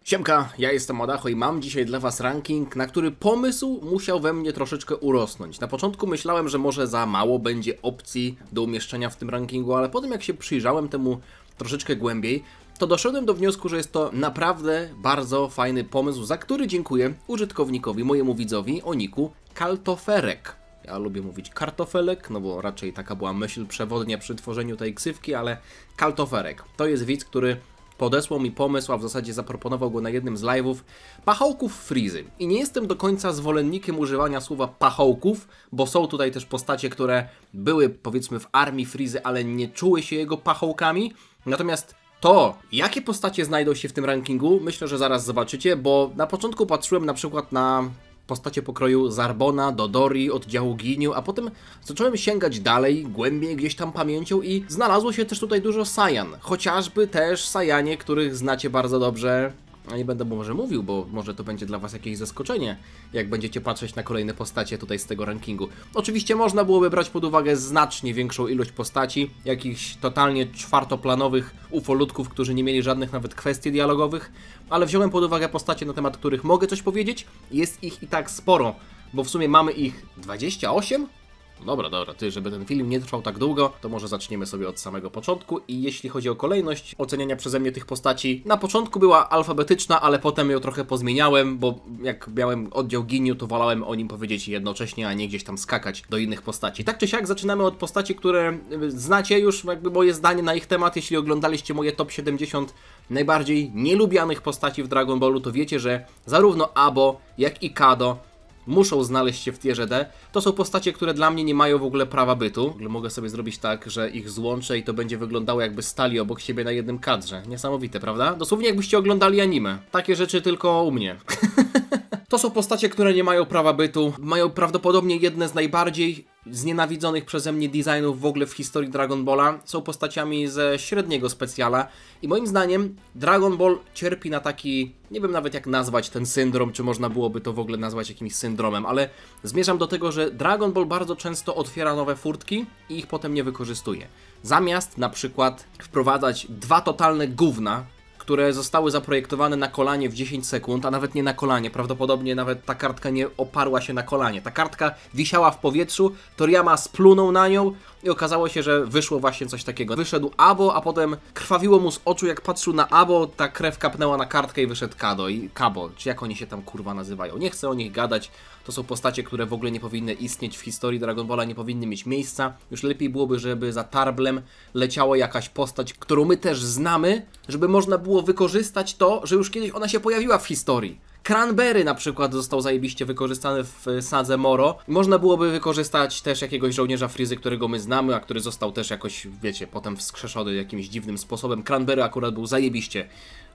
Siemka, ja jestem Adacho i mam dzisiaj dla was ranking, na który pomysł musiał we mnie troszeczkę urosnąć. Na początku myślałem, że może za mało będzie opcji do umieszczenia w tym rankingu, ale potem jak się przyjrzałem temu troszeczkę głębiej, to doszedłem do wniosku, że jest to naprawdę bardzo fajny pomysł, za który dziękuję użytkownikowi, mojemu widzowi o niku Kaltoferek. Ja lubię mówić kartofelek, no bo raczej taka była myśl przewodnia przy tworzeniu tej ksywki, ale Kaltoferek to jest widz, który podesłał mi pomysł, a w zasadzie zaproponował go na jednym z live'ów, pachołków Frizy. I nie jestem do końca zwolennikiem używania słowa pachołków, bo są tutaj też postacie, które były powiedzmy w armii Frizy, ale nie czuły się jego pachołkami. Natomiast to, jakie postacie znajdą się w tym rankingu, myślę, że zaraz zobaczycie, bo na początku patrzyłem na przykład na postacie pokroju Zarbona, Dodori, oddziału Ginyu, a potem zacząłem sięgać dalej, głębiej gdzieś tam pamięcią i znalazło się też tutaj dużo Saiyan. Chociażby też Saiyanie, których znacie bardzo dobrze. A nie będę może mówił, bo może to będzie dla was jakieś zaskoczenie, jak będziecie patrzeć na kolejne postacie tutaj z tego rankingu. Oczywiście można byłoby brać pod uwagę znacznie większą ilość postaci, jakichś totalnie czwartoplanowych ufolutków, którzy nie mieli żadnych nawet kwestii dialogowych, ale wziąłem pod uwagę postacie, na temat których mogę coś powiedzieć. Jest ich i tak sporo, bo w sumie mamy ich 28? Dobra, ty, żeby ten film nie trwał tak długo, to może zaczniemy sobie od samego początku i jeśli chodzi o kolejność oceniania przeze mnie tych postaci, na początku była alfabetyczna, ale potem ją trochę pozmieniałem, bo jak miałem oddział Ginyu, to wolałem o nim powiedzieć jednocześnie, a nie gdzieś tam skakać do innych postaci. Tak czy siak zaczynamy od postaci, które znacie już jakby moje zdanie na ich temat, jeśli oglądaliście moje top 70 najbardziej nielubianych postaci w Dragon Ballu, to wiecie, że zarówno Abo, jak i Kado muszą znaleźć się w tierze D. To są postacie, które dla mnie nie mają w ogóle prawa bytu. Mogę sobie zrobić tak, że ich złączę i to będzie wyglądało, jakby stali obok siebie na jednym kadrze. Niesamowite, prawda? Dosłownie jakbyście oglądali anime. Takie rzeczy tylko u mnie. To są postacie, które nie mają prawa bytu. Mają prawdopodobnie jedne z najbardziej znienawidzonych przeze mnie designów w ogóle w historii Dragon Balla. Są postaciami ze średniego specjala i moim zdaniem Dragon Ball cierpi na taki, nie wiem nawet jak nazwać ten syndrom, czy można byłoby to w ogóle nazwać jakimś syndromem, ale zmierzam do tego, że Dragon Ball bardzo często otwiera nowe furtki i ich potem nie wykorzystuje. Zamiast na przykład wprowadzać dwa totalne gówna, które zostały zaprojektowane na kolanie w 10 sekund, a nawet nie na kolanie, prawdopodobnie nawet ta kartka nie oparła się na kolanie. Ta kartka wisiała w powietrzu, Toriyama splunął na nią i okazało się, że wyszło właśnie coś takiego. Wyszedł Abo, a potem krwawiło mu z oczu, jak patrzył na Abo, ta krew kapnęła na kartkę i wyszedł Kado i Kabo, czy jak oni się tam kurwa nazywają. Nie chcę o nich gadać, to są postacie, które w ogóle nie powinny istnieć w historii Dragon Balla, nie powinny mieć miejsca. Już lepiej byłoby, żeby za Tarblem leciała jakaś postać, którą my też znamy, żeby można było wykorzystać to, że już kiedyś ona się pojawiła w historii. Cranberry na przykład został zajebiście wykorzystany w sadze Moro. Można byłoby wykorzystać też jakiegoś żołnierza Frizy, którego my znamy, a który został też jakoś, wiecie, potem wskrzeszony jakimś dziwnym sposobem. Cranberry akurat był zajebiście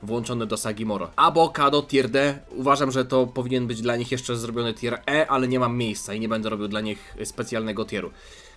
włączony do sagi Moro. Abo, Kado, tier D. Uważam, że to powinien być dla nich jeszcze zrobiony tier E, ale nie mam miejsca i nie będę robił dla nich specjalnego tieru.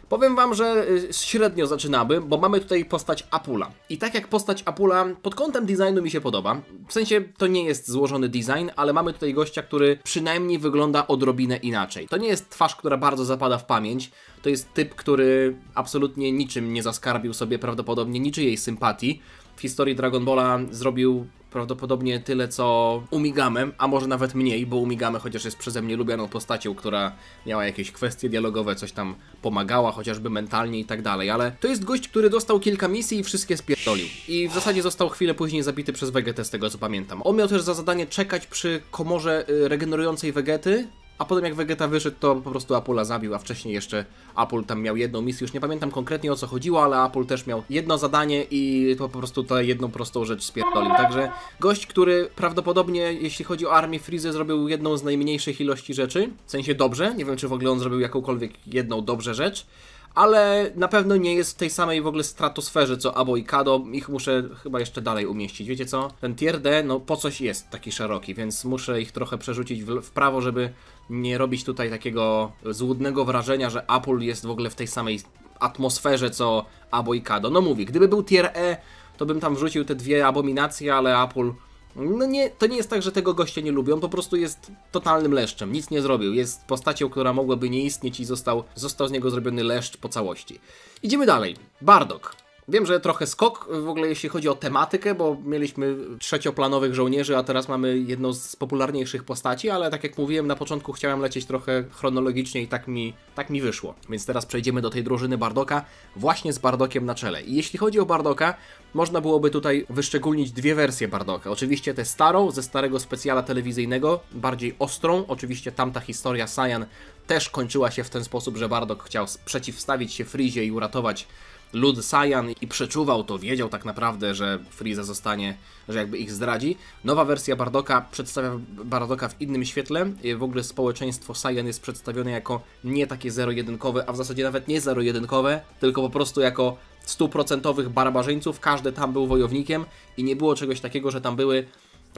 Powiem wam, że średnio zaczynamy, bo mamy tutaj postać Apula. I tak jak postać Apula pod kątem designu mi się podoba, w sensie to nie jest złożony design, ale mamy tutaj gościa, który przynajmniej wygląda odrobinę inaczej. To nie jest twarz, która bardzo zapada w pamięć, to jest typ, który absolutnie niczym nie zaskarbił sobie prawdopodobnie niczyjej sympatii. W historii Dragon Balla zrobił prawdopodobnie tyle co Umigame, a może nawet mniej, bo Umigame chociaż jest przeze mnie lubianą postacią, która miała jakieś kwestie dialogowe, coś tam pomagała, chociażby mentalnie i tak dalej, ale to jest gość, który dostał kilka misji i wszystkie spierdolił. I w zasadzie został chwilę później zabity przez Vegetę, z tego co pamiętam. On miał też za zadanie czekać przy komorze regenerującej Vegety, a potem jak Vegeta wyszedł, to po prostu Apula zabił, a wcześniej jeszcze Apul tam miał jedną misję, już nie pamiętam konkretnie o co chodziło, ale Apul też miał jedno zadanie i to po prostu tę jedną prostą rzecz spierdolił. Także gość, który prawdopodobnie, jeśli chodzi o armię Frizy, zrobił jedną z najmniejszych ilości rzeczy, w sensie dobrze, nie wiem czy w ogóle on zrobił jakąkolwiek jedną dobrze rzecz, ale na pewno nie jest w tej samej w ogóle stratosferze co Abo i Kado. Ich muszę chyba jeszcze dalej umieścić. Wiecie co? Ten tier D, no po coś jest taki szeroki, więc muszę ich trochę przerzucić w prawo, żeby nie robić tutaj takiego złudnego wrażenia, że Apul jest w ogóle w tej samej atmosferze co Abo i Kado. No mówię, gdyby był tier E, to bym tam wrzucił te dwie abominacje, ale Apul... No nie, to nie jest tak, że tego gościa nie lubią, po prostu jest totalnym leszczem, nic nie zrobił, jest postacią, która mogłaby nie istnieć i został z niego zrobiony leszcz po całości. Idziemy dalej. Bardock. Wiem, że trochę skok w ogóle jeśli chodzi o tematykę, bo mieliśmy trzecioplanowych żołnierzy, a teraz mamy jedną z popularniejszych postaci, ale tak jak mówiłem na początku, chciałem lecieć trochę chronologicznie i tak mi wyszło. Więc teraz przejdziemy do tej drużyny Bardoka właśnie z Bardokiem na czele. I jeśli chodzi o Bardoka, można byłoby tutaj wyszczególnić dwie wersje Bardoka. Oczywiście tę starą, ze starego specjala telewizyjnego, bardziej ostrą. Oczywiście tamta historia Saiyan też kończyła się w ten sposób, że Bardock chciał przeciwstawić się Freezie i uratować lud Saiyan i przeczuwał to, wiedział tak naprawdę, że Frieza zostanie, że jakby ich zdradzi. Nowa wersja Bardoka przedstawia Bardoka w innym świetle. W ogóle społeczeństwo Saiyan jest przedstawione jako nie takie zero-jedynkowe, a w zasadzie nawet nie zero-jedynkowe, tylko po prostu jako 100% barbarzyńców. Każdy tam był wojownikiem i nie było czegoś takiego, że tam były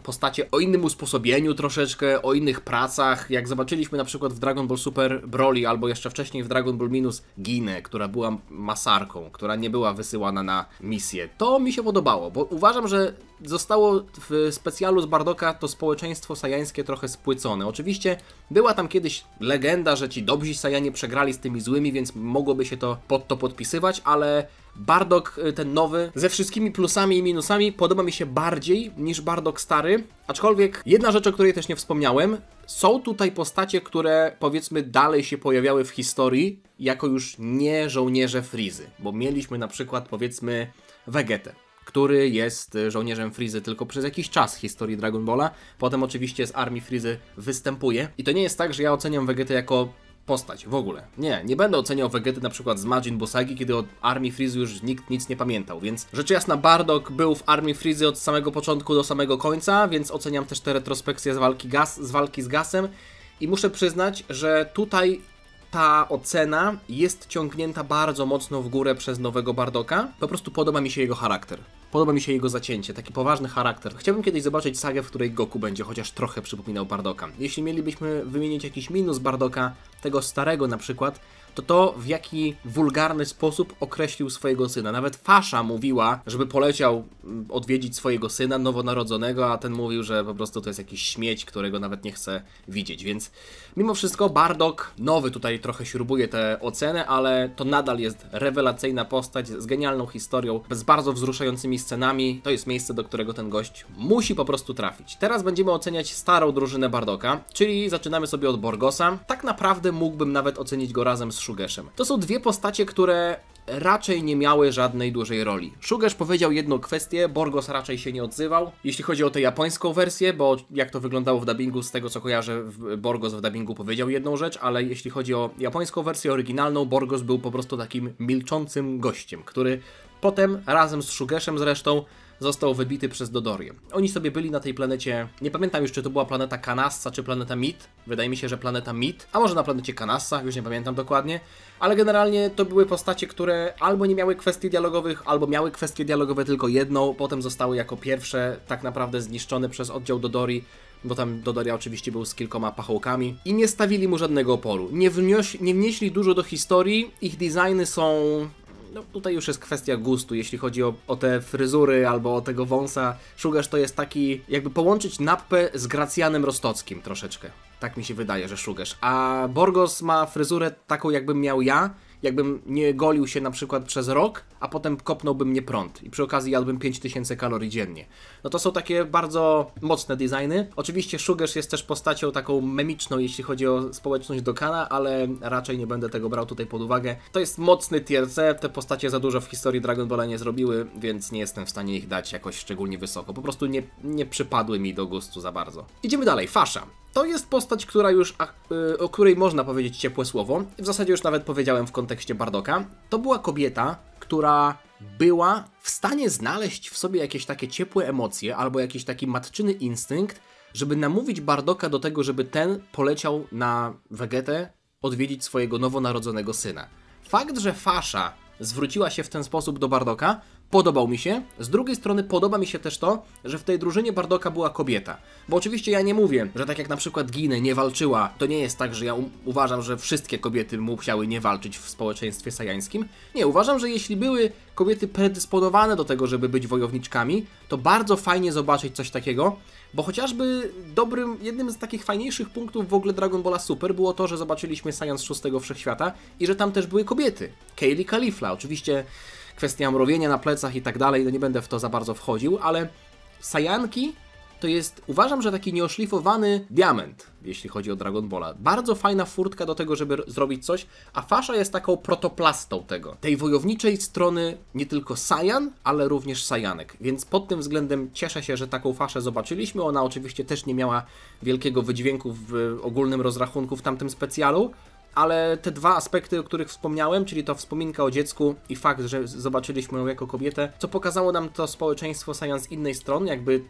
postacie o innym usposobieniu troszeczkę, o innych pracach. Jak zobaczyliśmy na przykład w Dragon Ball Super Broly, albo jeszcze wcześniej w Dragon Ball Minus Ginę, która była masarką, która nie była wysyłana na misję. To mi się podobało, bo uważam, że zostało w specjalu z Bardoka to społeczeństwo sajańskie trochę spłycone. Oczywiście była tam kiedyś legenda, że ci dobrzy Saiyanie przegrali z tymi złymi, więc mogłoby się to pod to podpisywać, ale Bardock ten nowy, ze wszystkimi plusami i minusami, podoba mi się bardziej niż Bardock stary. Aczkolwiek jedna rzecz, o której też nie wspomniałem, są tutaj postacie, które powiedzmy dalej się pojawiały w historii jako już nie żołnierze Freezy, bo mieliśmy na przykład powiedzmy Vegetę, który jest żołnierzem Freezy tylko przez jakiś czas w historii Dragon Balla, potem oczywiście z armii Freezy występuje i to nie jest tak, że ja oceniam Vegetę jako postać w ogóle. Nie będę oceniał Vegety na przykład z Majin Buu Sagi, kiedy o armii Freezy już nikt nic nie pamiętał, więc rzecz jasna Bardock był w armii Freezy od samego początku do samego końca, więc oceniam też te retrospekcje z walki z Gasem i muszę przyznać, że tutaj ta ocena jest ciągnięta bardzo mocno w górę przez nowego Bardocka. Po prostu podoba mi się jego charakter. Podoba mi się jego zacięcie, taki poważny charakter. Chciałbym kiedyś zobaczyć sagę, w której Goku będzie chociaż trochę przypominał Bardocka. Jeśli mielibyśmy wymienić jakiś minus Bardocka, tego starego na przykład, to w jaki wulgarny sposób określił swojego syna. Nawet Fasza mówiła, żeby poleciał odwiedzić swojego syna nowonarodzonego, a ten mówił, że po prostu to jest jakiś śmieć, którego nawet nie chce widzieć. Więc mimo wszystko Bardock nowy tutaj trochę śrubuje tę ocenę, ale to nadal jest rewelacyjna postać z genialną historią, z bardzo wzruszającymi scenami. To jest miejsce, do którego ten gość musi po prostu trafić. Teraz będziemy oceniać starą drużynę Bardocka, czyli zaczynamy sobie od Borgosa. Tak naprawdę mógłbym nawet ocenić go razem z Shugeshem. To są dwie postacie, które raczej nie miały żadnej dużej roli. Shugesh powiedział jedną kwestię, Borgos raczej się nie odzywał. Jeśli chodzi o tę japońską wersję, bo jak to wyglądało w dubbingu, z tego co kojarzę, Borgos w dubbingu powiedział jedną rzecz, ale jeśli chodzi o japońską wersję oryginalną, Borgos był po prostu takim milczącym gościem, który potem razem z Shugeshem zresztą został wybity przez Dodorię. Oni sobie byli na tej planecie, nie pamiętam już, czy to była planeta Kanassa, czy planeta Mid. Wydaje mi się, że planeta Mid, a może na planecie Kanassa, już nie pamiętam dokładnie. Ale generalnie to były postacie, które albo nie miały kwestii dialogowych, albo miały kwestie dialogowe tylko jedną, potem zostały jako pierwsze tak naprawdę zniszczone przez oddział Dodori, bo tam Dodoria oczywiście był z kilkoma pachołkami i nie stawili mu żadnego oporu. Nie wnieśli dużo do historii, ich designy są... No, tutaj już jest kwestia gustu, jeśli chodzi o te fryzury albo o tego wąsa. Shugesh to jest taki, jakby połączyć Nappę z Gracjanem Rostockim troszeczkę. Tak mi się wydaje, że Shugesh. A Borgos ma fryzurę taką, jakbym miał ja, jakbym nie golił się na przykład przez rok, a potem kopnąłby mnie prąd i przy okazji jadłbym 5000 kalorii dziennie. No to są takie bardzo mocne designy. Oczywiście Shugesh jest też postacią taką memiczną, jeśli chodzi o społeczność Dokana, ale raczej nie będę tego brał tutaj pod uwagę. To jest mocny tier C, te postacie za dużo w historii Dragon Balla nie zrobiły, więc nie jestem w stanie ich dać jakoś szczególnie wysoko. Po prostu nie przypadły mi do gustu za bardzo. Idziemy dalej, Fasza. To jest postać, która już, o której można powiedzieć ciepłe słowo. W zasadzie już nawet powiedziałem w kontekście Bardocka. To była kobieta, która była w stanie znaleźć w sobie jakieś takie ciepłe emocje albo jakiś taki matczyny instynkt, żeby namówić Bardocka do tego, żeby ten poleciał na Vegetę odwiedzić swojego nowonarodzonego syna. Fakt, że Fasza zwróciła się w ten sposób do Bardocka, podobał mi się. Z drugiej strony podoba mi się też to, że w tej drużynie Bardocka była kobieta. Bo oczywiście ja nie mówię, że tak jak na przykład Ginę nie walczyła, to nie jest tak, że ja uważam, że wszystkie kobiety musiały nie walczyć w społeczeństwie sajańskim. Nie, uważam, że jeśli były kobiety predysponowane do tego, żeby być wojowniczkami, to bardzo fajnie zobaczyć coś takiego, bo chociażby jednym z takich fajniejszych punktów w ogóle Dragon Balla Super było to, że zobaczyliśmy Saiyan z 6. Wszechświata i że tam też były kobiety. Kaylee Califla, oczywiście kwestia mrowienia na plecach i tak dalej, no nie będę w to za bardzo wchodził, ale Saiyanki to jest, uważam, że taki nieoszlifowany diament, jeśli chodzi o Dragon Balla. Bardzo fajna furtka do tego, żeby zrobić coś, a Fasza jest taką protoplastą tego. Tej wojowniczej strony nie tylko Saiyan, ale również Saiyanek. Więc pod tym względem cieszę się, że taką Faszę zobaczyliśmy. Ona oczywiście też nie miała wielkiego wydźwięku w ogólnym rozrachunku w tamtym specjalu, ale te dwa aspekty, o których wspomniałem, czyli to wspominka o dziecku i fakt, że zobaczyliśmy ją jako kobietę, co pokazało nam to społeczeństwo Saiyan z innej strony, jakby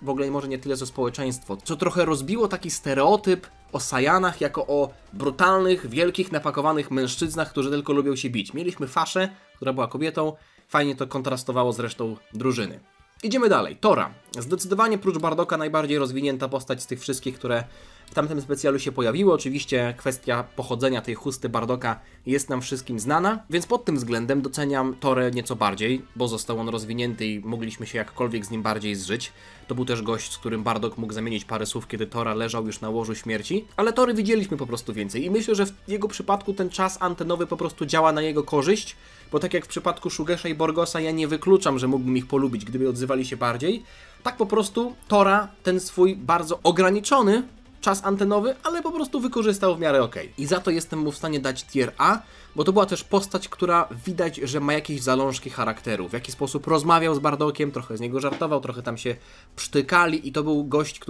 w ogóle może nie tyle co społeczeństwo, co trochę rozbiło taki stereotyp o Saiyanach jako o brutalnych, wielkich, napakowanych mężczyznach, którzy tylko lubią się bić. Mieliśmy Faszę, która była kobietą, fajnie to kontrastowało z resztą drużyny. Idziemy dalej. Tora. Zdecydowanie prócz Bardoka najbardziej rozwinięta postać z tych wszystkich, które w tamtym specjalu się pojawiły. Oczywiście kwestia pochodzenia tej chusty Bardoka jest nam wszystkim znana, więc pod tym względem doceniam Torę nieco bardziej, bo został on rozwinięty i mogliśmy się jakkolwiek z nim bardziej zżyć. To był też gość, z którym Bardock mógł zamienić parę słów, kiedy Tora leżał już na łożu śmierci, ale Tory widzieliśmy po prostu więcej i myślę, że w jego przypadku ten czas antenowy po prostu działa na jego korzyść, bo tak jak w przypadku Shugesha i Borgosa ja nie wykluczam, że mógłbym ich polubić, gdyby odzywali się bardziej, tak po prostu Tora ten swój bardzo ograniczony czas antenowy, ale po prostu wykorzystał w miarę okej. I za to jestem mu w stanie dać tier A, bo to była też postać, która widać, że ma jakieś zalążki charakteru. W jaki sposób rozmawiał z Bardockiem, trochę z niego żartował, trochę tam się psztykali i to był gość,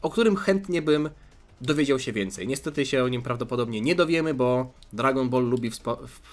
o którym chętnie bym dowiedział się więcej. Niestety się o nim prawdopodobnie nie dowiemy, bo Dragon Ball lubi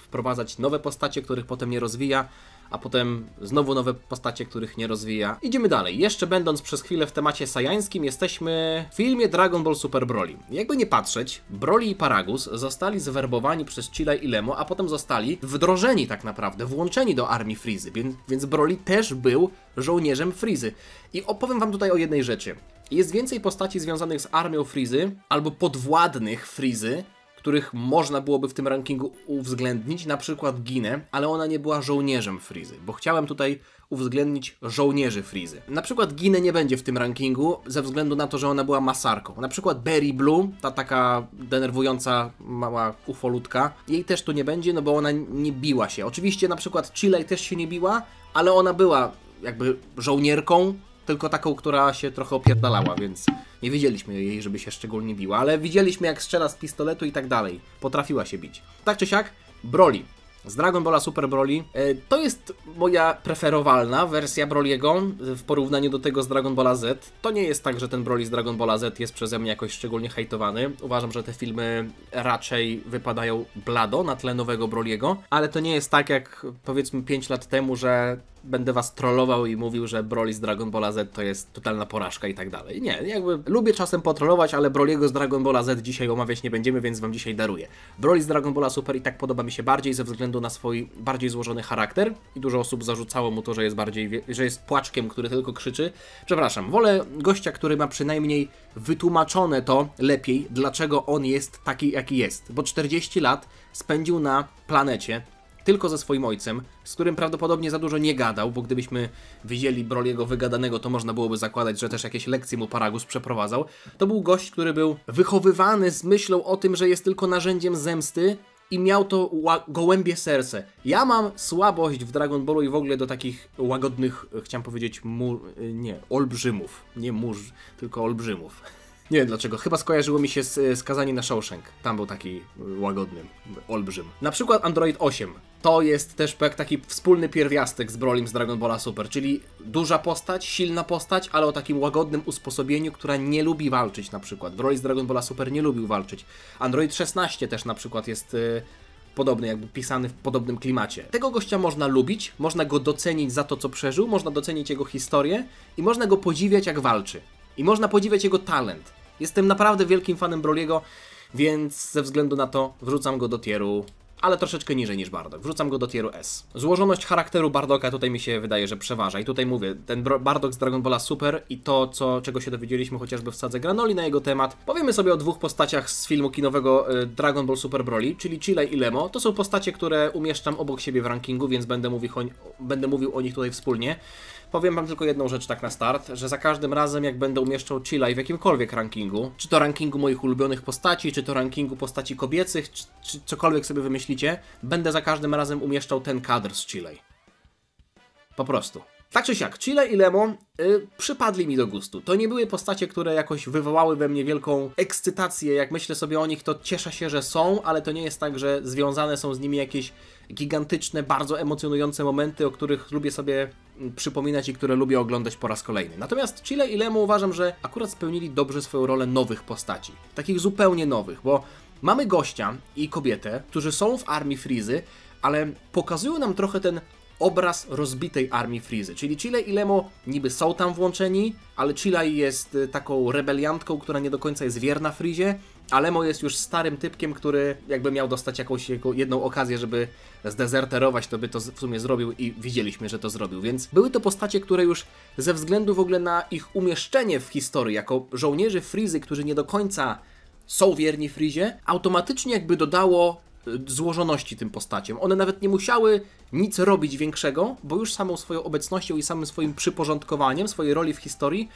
wprowadzać nowe postacie, których potem nie rozwija, a potem znowu nowe postacie, których nie rozwija. Idziemy dalej. Jeszcze będąc przez chwilę w temacie sajańskim, jesteśmy w filmie Dragon Ball Super Broly. Jakby nie patrzeć, Broly i Paragus zostali zwerbowani przez Chile i Lemo, a potem zostali wdrożeni tak naprawdę, włączeni do armii Frizy, więc Broly też był żołnierzem Frizy. I opowiem wam tutaj o jednej rzeczy. Jest więcej postaci związanych z armią Frizy, albo podwładnych Frizy, których można byłoby w tym rankingu uwzględnić, na przykład Ginę, ale ona nie była żołnierzem Frizy, bo chciałem tutaj uwzględnić żołnierzy Frizy. Na przykład Ginę nie będzie w tym rankingu ze względu na to, że ona była masarką. Na przykład Berry Blue, ta taka denerwująca mała ufolutka, jej też tu nie będzie, no bo ona nie biła się. Oczywiście na przykład Chile też się nie biła, ale ona była jakby żołnierką, tylko taką, która się trochę opierdalała, więc nie widzieliśmy jej, żeby się szczególnie biła, ale widzieliśmy jak strzela z pistoletu i tak dalej. Potrafiła się bić. Tak czy siak, Broly z Dragon Balla Super Broly to jest moja preferowalna wersja Broly'ego w porównaniu do tego z Dragon Balla Z. To nie jest tak, że ten Broly z Dragon Balla Z jest przeze mnie jakoś szczególnie hejtowany. Uważam, że te filmy raczej wypadają blado na tle nowego Broly'ego, ale to nie jest tak jak powiedzmy 5 lat temu, że będę was trollował i mówił, że Broly z Dragon Balla Z to jest totalna porażka i tak dalej. Nie, jakby lubię czasem potrollować, ale Broly'ego z Dragon Balla Z dzisiaj omawiać nie będziemy, więc wam dzisiaj daruję. Broly z Dragon Balla Super i tak podoba mi się bardziej ze względu na swój bardziej złożony charakter i dużo osób zarzucało mu to, że jest że jest płaczkiem, który tylko krzyczy. Przepraszam, wolę gościa, który ma przynajmniej wytłumaczone to lepiej, dlaczego on jest taki, jaki jest. Bo 40 lat spędził na planecie tylko ze swoim ojcem, z którym prawdopodobnie za dużo nie gadał, bo gdybyśmy widzieli Broly'ego wygadanego, to można byłoby zakładać, że też jakieś lekcje mu Paragus przeprowadzał. To był gość, który był wychowywany z myślą o tym, że jest tylko narzędziem zemsty i miał to gołębie serce. Ja mam słabość w Dragon Ballu i w ogóle do takich łagodnych, chciałem powiedzieć, olbrzymów. Nie mórz, tylko olbrzymów. Nie wiem dlaczego, chyba skojarzyło mi się z Skazani na Shawshank. Tam był taki łagodny olbrzym. Na przykład Android 8. To jest też taki wspólny pierwiastek z Brolym z Dragon Balla Super, czyli duża postać, silna postać, ale o takim łagodnym usposobieniu, która nie lubi walczyć na przykład. Broly z Dragon Balla Super nie lubił walczyć. Android 16 też na przykład jest podobny, jakby pisany w podobnym klimacie. Tego gościa można lubić, można go docenić za to, co przeżył, można docenić jego historię i można go podziwiać, jak walczy. I można podziwiać jego talent. Jestem naprawdę wielkim fanem Broly'ego, więc ze względu na to wrzucam go do tieru, ale troszeczkę niżej niż Bardock. Wrzucam go do tieru S. Złożoność charakteru Bardocka tutaj mi się wydaje, że przeważa. I tutaj mówię, ten Bardock z Dragon Balla Super i to, czego się dowiedzieliśmy chociażby w Sadze Granoli na jego temat. Powiemy sobie o dwóch postaciach z filmu kinowego Dragon Ball Super Broly, czyli Chile i Lemo. To są postacie, które umieszczam obok siebie w rankingu, więc będę mówił o nich tutaj wspólnie. Powiem wam tylko jedną rzecz tak na start, że za każdym razem jak będę umieszczał Chile w jakimkolwiek rankingu, czy to rankingu moich ulubionych postaci, czy to rankingu postaci kobiecych, czy cokolwiek sobie wymyślicie, będę za każdym razem umieszczał ten kadr z Chile. Po prostu. Tak czy siak, Chile i Lemo przypadli mi do gustu. To nie były postacie, które jakoś wywołały we mnie wielką ekscytację. Jak myślę sobie o nich, to cieszę się, że są, ale to nie jest tak, że związane są z nimi jakieś gigantyczne, bardzo emocjonujące momenty, o których lubię sobie przypominać i które lubię oglądać po raz kolejny. Natomiast Chile i Lemo uważam, że akurat spełnili dobrze swoją rolę nowych postaci. Takich zupełnie nowych, bo mamy gościa i kobietę, którzy są w armii Frizy, ale pokazują nam trochę ten obraz rozbitej armii Frizy. Czyli Chile i Lemo niby są tam włączeni, ale Chile jest taką rebeliantką, która nie do końca jest wierna Frizie, a Lemo jest już starym typkiem, który jakby miał dostać jakąś jedną okazję, żeby zdezerterować, to by to w sumie zrobił i widzieliśmy, że to zrobił. Więc były to postacie, które już ze względu w ogóle na ich umieszczenie w historii jako żołnierzy Frizy, którzy nie do końca są wierni Frizie, automatycznie jakby dodało złożoności tym postaciom. One nawet nie musiały nic robić większego, bo już samą swoją obecnością i samym swoim przyporządkowaniem swojej roli w historii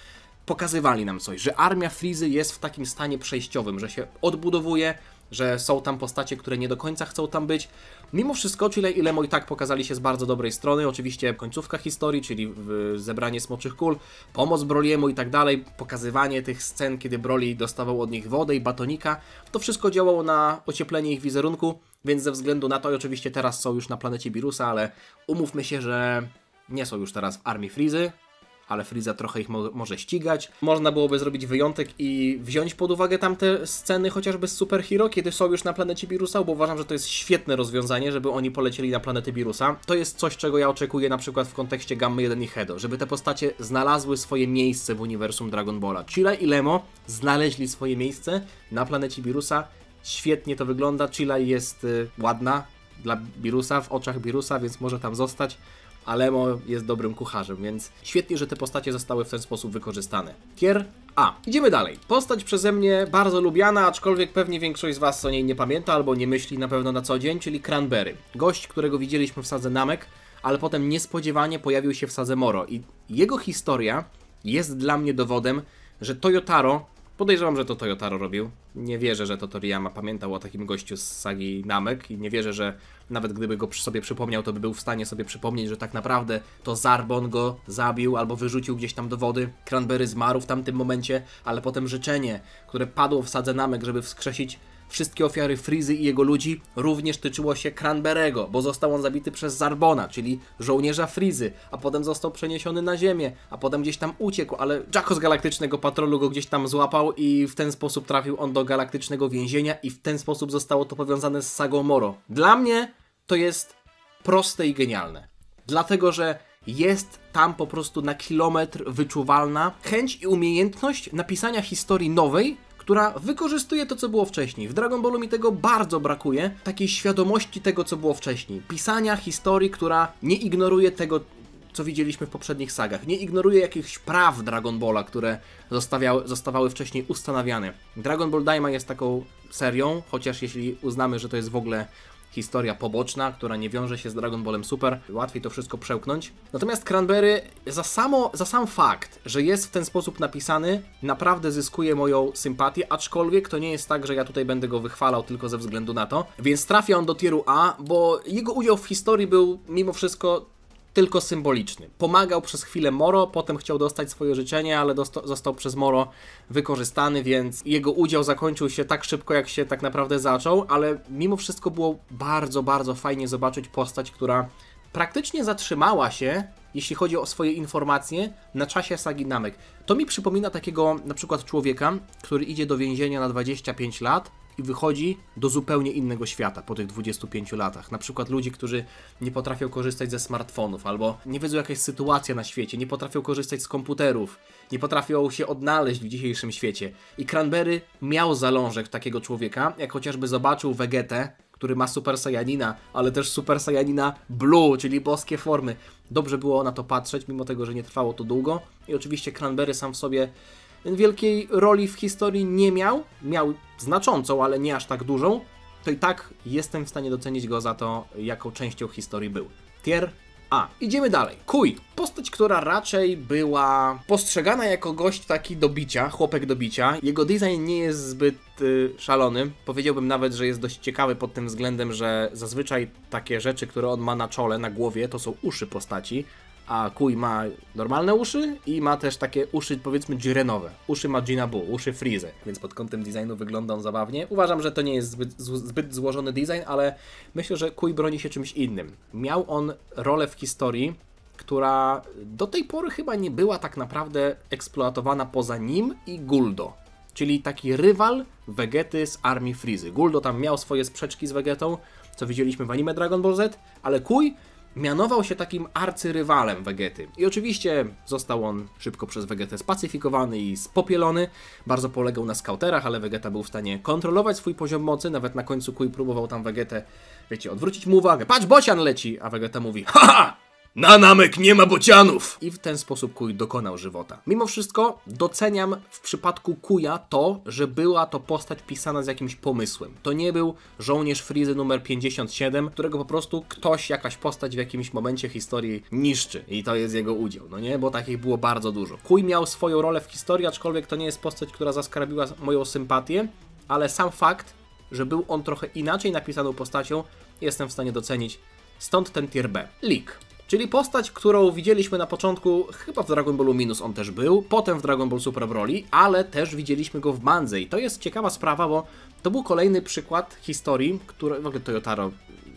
pokazywali nam coś, że armia Frizy jest w takim stanie przejściowym, że się odbudowuje, że są tam postacie, które nie do końca chcą tam być. Mimo wszystko Chile i Lemo i tak pokazali się z bardzo dobrej strony. Oczywiście końcówka historii, czyli zebranie smoczych kul, pomoc Broliemu i tak dalej, pokazywanie tych scen, kiedy Broly dostawał od nich wodę i batonika. To wszystko działało na ocieplenie ich wizerunku, więc ze względu na to, i oczywiście teraz są już na planecie Virusa, ale umówmy się, że nie są już teraz w armii Frizy, ale Frieza trochę ich może ścigać. Można byłoby zrobić wyjątek i wziąć pod uwagę tamte sceny chociażby z Super Hero, kiedy są już na planecie Virusa, bo uważam, że to jest świetne rozwiązanie, żeby oni polecieli na planetę Virusa. To jest coś, czego ja oczekuję na przykład w kontekście Gammy 1 i Hedo, żeby te postacie znalazły swoje miejsce w uniwersum Dragon Balla. Chile i Lemo znaleźli swoje miejsce na planecie Virusa. Świetnie to wygląda. Chile jest ładna dla Virusa, w oczach Virusa, więc może tam zostać. A Lemo jest dobrym kucharzem, więc świetnie, że te postacie zostały w ten sposób wykorzystane. Tier A. Idziemy dalej. Postać przeze mnie bardzo lubiana, aczkolwiek pewnie większość z Was o niej nie pamięta albo nie myśli na pewno na co dzień, czyli Cranberry. Gość, którego widzieliśmy w sadze Namek, ale potem niespodziewanie pojawił się w sadze Moro. I jego historia jest dla mnie dowodem, że Toyotaro, podejrzewam, że to Toyotaro robił. Nie wierzę, że to Toriyama pamiętał o takim gościu z sagi Namek i nie wierzę, że nawet gdyby go sobie przypomniał, to by był w stanie sobie przypomnieć, że tak naprawdę to Zarbon go zabił albo wyrzucił gdzieś tam do wody. Cranberry zmarł w tamtym momencie, ale potem życzenie, które padło w sadze Namek, żeby wskrzesić wszystkie ofiary Frizy i jego ludzi, również tyczyło się Cranberry'ego, bo został on zabity przez Zarbona, czyli żołnierza Frizy, a potem został przeniesiony na ziemię, a potem gdzieś tam uciekł, ale Jaco z Galaktycznego Patrolu go gdzieś tam złapał i w ten sposób trafił on do galaktycznego więzienia i w ten sposób zostało to powiązane z sagą Moro. Dla mnie to jest proste i genialne, dlatego że jest tam po prostu na kilometr wyczuwalna chęć i umiejętność napisania historii nowej, która wykorzystuje to, co było wcześniej. W Dragon Ballu mi tego bardzo brakuje, takiej świadomości tego, co było wcześniej. Pisania historii, która nie ignoruje tego, co widzieliśmy w poprzednich sagach. Nie ignoruje jakichś praw Dragon Balla, które zostawały wcześniej ustanawiane. Dragon Ball Daima jest taką serią, chociaż jeśli uznamy, że to jest w ogóle historia poboczna, która nie wiąże się z Dragon Ballem Super, łatwiej to wszystko przełknąć. Natomiast Cranberry za sam fakt, że jest w ten sposób napisany, naprawdę zyskuje moją sympatię, aczkolwiek to nie jest tak, że ja tutaj będę go wychwalał tylko ze względu na to. Więc trafia on do tieru A, bo jego udział w historii był mimo wszystko tylko symboliczny. Pomagał przez chwilę Moro, potem chciał dostać swoje życzenie, ale został przez Moro wykorzystany, więc jego udział zakończył się tak szybko, jak się tak naprawdę zaczął, ale mimo wszystko było bardzo, bardzo fajnie zobaczyć postać, która praktycznie zatrzymała się, jeśli chodzi o swoje informacje, na czasie sagi Namek. To mi przypomina takiego na przykład człowieka, który idzie do więzienia na 25 lat i wychodzi do zupełnie innego świata po tych 25 latach. Na przykład ludzi, którzy nie potrafią korzystać ze smartfonów, albo nie wiedzą jaka jest sytuacja na świecie, nie potrafią korzystać z komputerów, nie potrafią się odnaleźć w dzisiejszym świecie. I Cranberry miał zalążek takiego człowieka, jak chociażby zobaczył Vegetę, który ma Super Saiyanina, ale też Super Saiyanina Blue, czyli boskie formy. Dobrze było na to patrzeć, mimo tego, że nie trwało to długo. I oczywiście Cranberry sam w sobie wielkiej roli w historii nie miał. Miał znaczącą, ale nie aż tak dużą. To i tak jestem w stanie docenić go za to, jaką częścią historii był. Tier A. Idziemy dalej. Kui. Postać, która raczej była postrzegana jako gość taki do bicia, chłopek do bicia. Jego design nie jest zbyt szalony. Powiedziałbym nawet, że jest dość ciekawy pod tym względem, że zazwyczaj takie rzeczy, które on ma na czole, na głowie, to są uszy postaci, a Kui ma normalne uszy i ma też takie uszy, powiedzmy, Jirenowe. Uszy ma Jinabu, uszy Freeze, więc pod kątem designu wygląda on zabawnie. Uważam, że to nie jest zbyt złożony design, ale myślę, że Kui broni się czymś innym. Miał on rolę w historii, która do tej pory chyba nie była tak naprawdę eksploatowana poza nim i Guldo. Czyli taki rywal Vegety z armii Freezy. Guldo tam miał swoje sprzeczki z Vegetą, co widzieliśmy w anime Dragon Ball Z, ale Kui mianował się takim arcyrywalem Vegety. I oczywiście został on szybko przez Vegetę spacyfikowany i spopielony. Bardzo polegał na skauterach, ale Vegeta był w stanie kontrolować swój poziom mocy. Nawet na końcu Kui próbował tam Vegetę, wiecie, odwrócić mu uwagę. Patrz, bocian leci! A Vegeta mówi: haha! Na Namek nie ma bocianów! I w ten sposób Kui dokonał żywota. Mimo wszystko doceniam w przypadku Kuja to, że była to postać pisana z jakimś pomysłem. To nie był żołnierz Freezy numer 57, którego po prostu ktoś, jakaś postać w jakimś momencie historii niszczy. I to jest jego udział, no nie? Bo takich było bardzo dużo. Kui miał swoją rolę w historii, aczkolwiek to nie jest postać, która zaskarbiła moją sympatię, ale sam fakt, że był on trochę inaczej napisaną postacią, jestem w stanie docenić. Stąd ten tier B. Leak. Czyli postać, którą widzieliśmy na początku, chyba w Dragon Ballu Minus on też był, potem w Dragon Ball Super Broly, ale też widzieliśmy go w mandze i to jest ciekawa sprawa, bo to był kolejny przykład historii, który w ogóle Toyotaro,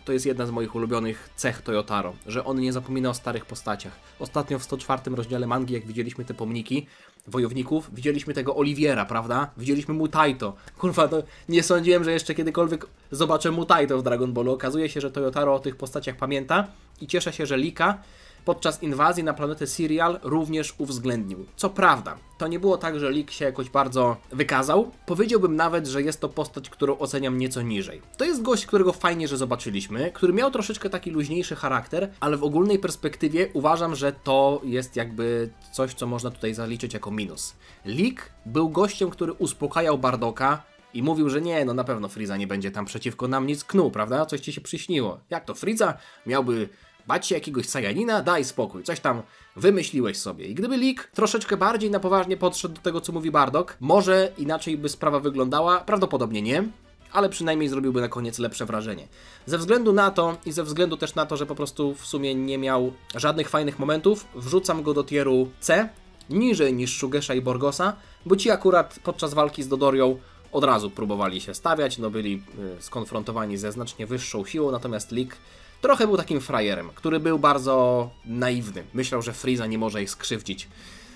to jest jedna z moich ulubionych cech Toyotaro, że on nie zapomina o starych postaciach. Ostatnio w 104 rozdziale mangi, jak widzieliśmy te pomniki wojowników, widzieliśmy tego Oliviera, prawda? Widzieliśmy Mutaito. Kurwa, to nie sądziłem, że jeszcze kiedykolwiek zobaczę Mutaito w Dragon Ballu. Okazuje się, że Toyotaro o tych postaciach pamięta i cieszę się, że Leaka podczas inwazji na planetę Serial również uwzględnił. Co prawda, to nie było tak, że Leak się jakoś bardzo wykazał. Powiedziałbym nawet, że jest to postać, którą oceniam nieco niżej. To jest gość, którego fajnie, że zobaczyliśmy, który miał troszeczkę taki luźniejszy charakter, ale w ogólnej perspektywie uważam, że to jest jakby coś, co można tutaj zaliczyć jako minus. Leak był gościem, który uspokajał Bardoka i mówił, że nie, no na pewno Freeza nie będzie tam przeciwko nam nic knuł, prawda? Coś ci się przyśniło. Jak to Freeza miałby bać się jakiegoś Saiyanina? Daj spokój, coś tam wymyśliłeś sobie. I gdyby Leak troszeczkę bardziej na poważnie podszedł do tego, co mówi Bardock, może inaczej by sprawa wyglądała, prawdopodobnie nie, ale przynajmniej zrobiłby na koniec lepsze wrażenie. Ze względu na to i ze względu też na to, że po prostu w sumie nie miał żadnych fajnych momentów, wrzucam go do tieru C, niżej niż Shugesha i Borgosa, bo ci akurat podczas walki z Dodorią od razu próbowali się stawiać, no byli skonfrontowani ze znacznie wyższą siłą, natomiast Leak trochę był takim frajerem, który był bardzo naiwny. Myślał, że Freeza nie może ich skrzywdzić.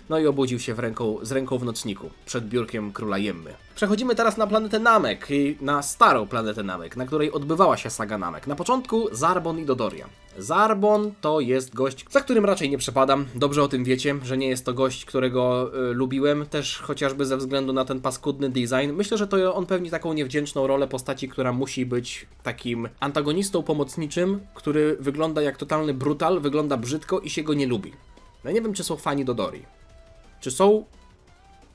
No i obudził się z ręką w nocniku, przed biurkiem króla Jemmy. Przechodzimy teraz na planetę Namek i na starą planetę Namek, na której odbywała się saga Namek. Na początku Zarbon i Dodoria. Zarbon to jest gość, za którym raczej nie przepadam. Dobrze o tym wiecie, że nie jest to gość, którego lubiłem, też chociażby ze względu na ten paskudny design. Myślę, że to on pełni taką niewdzięczną rolę postaci, która musi być takim antagonistą pomocniczym, który wygląda jak totalny brutal, wygląda brzydko i się go nie lubi. No nie wiem, czy są fani Dodorii. Czy są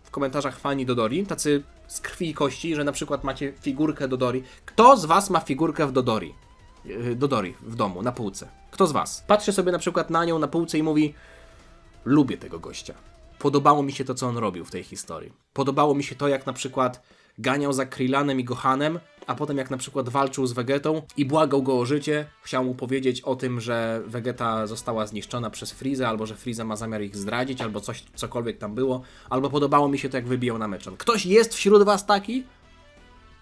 w komentarzach fani Dodori, tacy z krwi i kości, że na przykład macie figurkę Dodori? Kto z was ma figurkę w Dodori? Dodori w domu, na półce. Kto z was? Patrzy sobie na przykład na nią na półce i mówi: lubię tego gościa. Podobało mi się to, co on robił w tej historii. Podobało mi się to, jak na przykład ganiał za Krillanem i Gohanem, a potem jak na przykład walczył z Vegetą i błagał go o życie, chciał mu powiedzieć o tym, że Vegeta została zniszczona przez Freeza, albo że Freeza ma zamiar ich zdradzić, albo cokolwiek tam było, albo podobało mi się to, jak wybijał na meczan. Ktoś jest wśród was taki?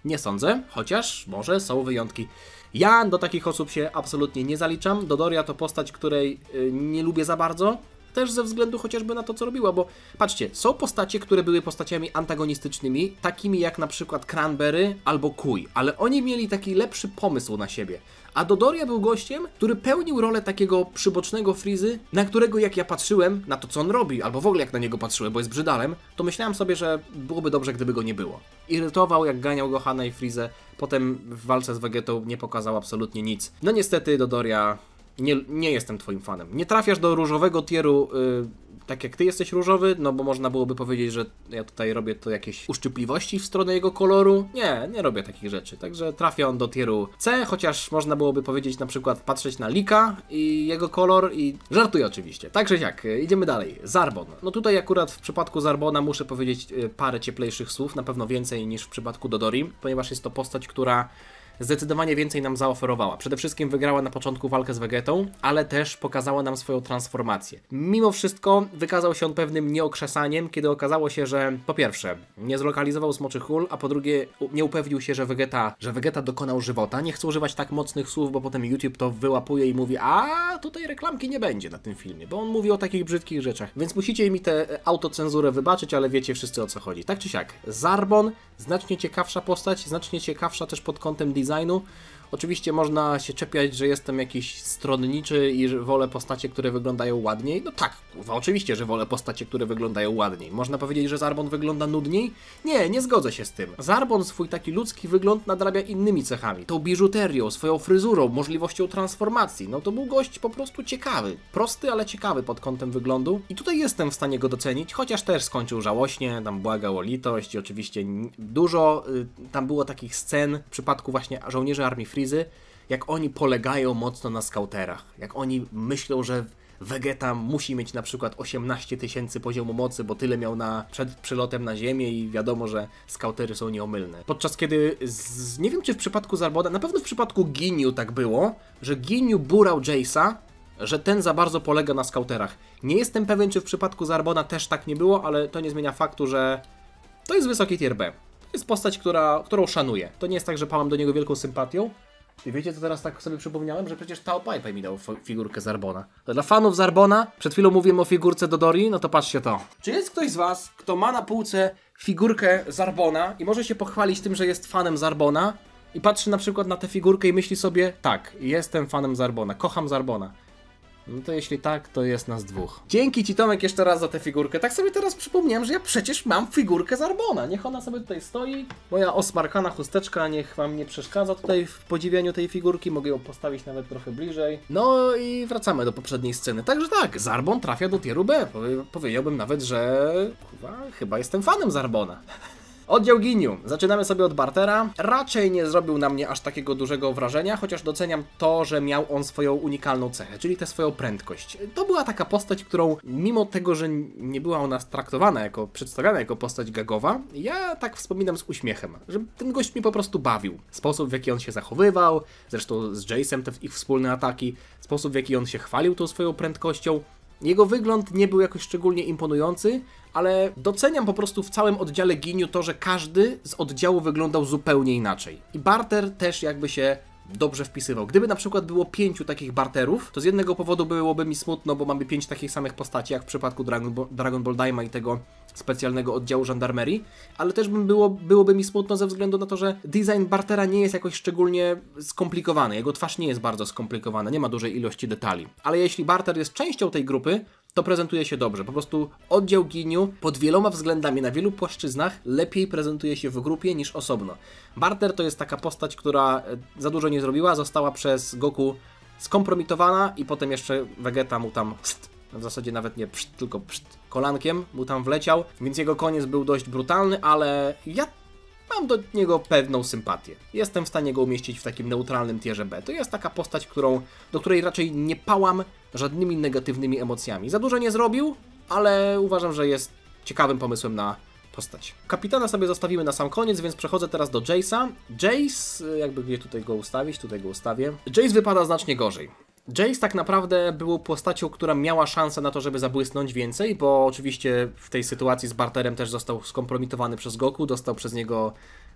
Nie sądzę, chociaż może są wyjątki. Ja do takich osób się absolutnie nie zaliczam. Dodoria to postać, której nie lubię za bardzo, też ze względu chociażby na to, co robiła, bo patrzcie, są postacie, które były postaciami antagonistycznymi, takimi jak na przykład Cranberry albo Kui, ale oni mieli taki lepszy pomysł na siebie. A Dodoria był gościem, który pełnił rolę takiego przybocznego Freezy, na którego jak ja patrzyłem na to, co on robi, albo w ogóle jak na niego patrzyłem, bo jest brzydalem, to myślałem sobie, że byłoby dobrze, gdyby go nie było. Irytował, jak ganiał Gohana i Freezę, potem w walce z Vegetą nie pokazał absolutnie nic. No niestety, Dodoria, nie jestem twoim fanem. Nie trafiasz do różowego tieru, tak jak ty jesteś różowy, no bo można byłoby powiedzieć, że ja tutaj robię to jakieś uszczypliwości w stronę jego koloru. Nie robię takich rzeczy. Także trafia on do tieru C, chociaż można byłoby powiedzieć, na przykład patrzeć na Leaka i jego kolor i żartuję oczywiście. Także jak, idziemy dalej. Zarbon. No tutaj akurat w przypadku Zarbona muszę powiedzieć parę cieplejszych słów, na pewno więcej niż w przypadku Dodori, ponieważ jest to postać, która zdecydowanie więcej nam zaoferowała. Przede wszystkim wygrała na początku walkę z Vegetą, ale też pokazała nam swoją transformację. Mimo wszystko wykazał się on pewnym nieokrzesaniem, kiedy okazało się, że po pierwsze nie zlokalizował smoczych ul, a po drugie nie upewnił się, że Vegeta dokonał żywota. Nie chcę używać tak mocnych słów, bo potem YouTube to wyłapuje i mówi, a tutaj reklamki nie będzie na tym filmie, bo on mówi o takich brzydkich rzeczach. Więc musicie mi tę autocenzurę wybaczyć, ale wiecie wszyscy, o co chodzi. Tak czy siak, Zarbon, znacznie ciekawsza postać, znacznie ciekawsza też pod kątem designu. Oczywiście można się czepiać, że jestem jakiś stronniczy i że wolę postacie, które wyglądają ładniej. No tak, kurwa, oczywiście, że wolę postacie, które wyglądają ładniej. Można powiedzieć, że Zarbon wygląda nudniej? Nie, nie zgodzę się z tym. Zarbon swój taki ludzki wygląd nadrabia innymi cechami. Tą biżuterią, swoją fryzurą, możliwością transformacji. No to był gość po prostu ciekawy. Prosty, ale ciekawy pod kątem wyglądu. I tutaj jestem w stanie go docenić, chociaż też skończył żałośnie, tam błagał o litość i oczywiście dużo tam było takich scen w przypadku właśnie żołnierzy Armii Frizy, jak oni polegają mocno na skauterach, jak oni myślą, że Vegeta musi mieć na przykład 18 000 poziomu mocy, bo tyle miał przed przylotem na Ziemię i wiadomo, że skautery są nieomylne. Podczas kiedy, nie wiem czy w przypadku Zarbona, na pewno w przypadku Ginyu tak było, że Ginyu burał Jace'a, że ten za bardzo polega na skauterach. Nie jestem pewien, czy w przypadku Zarbona też tak nie było, ale to nie zmienia faktu, że to jest wysoki tier B. To jest postać, którą szanuję. To nie jest tak, że pałam do niego wielką sympatią. I wiecie, co teraz tak sobie przypomniałem? Że przecież Tao Pai mi dał figurkę Zarbona. To dla fanów Zarbona, przed chwilą mówiłem o figurce Dodori, no to patrzcie to. Czy jest ktoś z was, kto ma na półce figurkę Zarbona i może się pochwalić tym, że jest fanem Zarbona i patrzy na przykład na tę figurkę i myśli sobie, tak, jestem fanem Zarbona, kocham Zarbona. No to jeśli tak, to jest nas dwóch. Dzięki Ci, Tomek, jeszcze raz za tę figurkę. Tak sobie teraz przypomniałem, że ja przecież mam figurkę Zarbona. Niech ona sobie tutaj stoi. Moja osmarkana chusteczka niech Wam nie przeszkadza tutaj w podziwianiu tej figurki. Mogę ją postawić nawet trochę bliżej. No i wracamy do poprzedniej sceny. Także tak, Zarbon trafia do tieru B. Powiedziałbym nawet, że chyba jestem fanem Zarbona. Oddział Ginyu. Zaczynamy sobie od Bartera. Raczej nie zrobił na mnie aż takiego dużego wrażenia, chociaż doceniam to, że miał on swoją unikalną cechę, czyli tę swoją prędkość. To była taka postać, którą mimo tego, że nie była ona przedstawiana jako postać gagowa, ja tak wspominam z uśmiechem, że ten gość mnie po prostu bawił. Sposób, w jaki on się zachowywał, zresztą z Jace'em te ich wspólne ataki, sposób, w jaki on się chwalił tą swoją prędkością. Jego wygląd nie był jakoś szczególnie imponujący, ale doceniam po prostu w całym oddziale Ginyu to, że każdy z oddziału wyglądał zupełnie inaczej. I Barter też jakby się dobrze wpisywał. Gdyby na przykład było 5 takich Barterów, to z jednego powodu byłoby mi smutno, bo mamy 5 takich samych postaci, jak w przypadku Dragon Ball Daima i tego specjalnego oddziału żandarmerii, ale też byłoby mi smutno ze względu na to, że design Bartera nie jest jakoś szczególnie skomplikowany. Jego twarz nie jest bardzo skomplikowana, nie ma dużej ilości detali. Ale jeśli Barter jest częścią tej grupy, to prezentuje się dobrze. Po prostu oddział Ginyu pod wieloma względami, na wielu płaszczyznach lepiej prezentuje się w grupie niż osobno. Barter to jest taka postać, która za dużo nie zrobiła, została przez Goku skompromitowana i potem jeszcze Vegeta mu tam w zasadzie nawet nie tylko kolankiem mu tam wleciał, więc jego koniec był dość brutalny, ale ja mam do niego pewną sympatię. Jestem w stanie go umieścić w takim neutralnym tierze B. To jest taka postać, do której raczej nie pałam żadnymi negatywnymi emocjami. Za dużo nie zrobił, ale uważam, że jest ciekawym pomysłem na postać. Kapitana sobie zostawimy na sam koniec, więc przechodzę teraz do Jace'a. Jace, jakby gdzie tutaj go ustawić, tutaj go ustawię. Jace wypada znacznie gorzej. Jace tak naprawdę był postacią, która miała szansę na to, żeby zabłysnąć więcej, bo oczywiście w tej sytuacji z Barterem też został skompromitowany przez Goku, dostał przez niego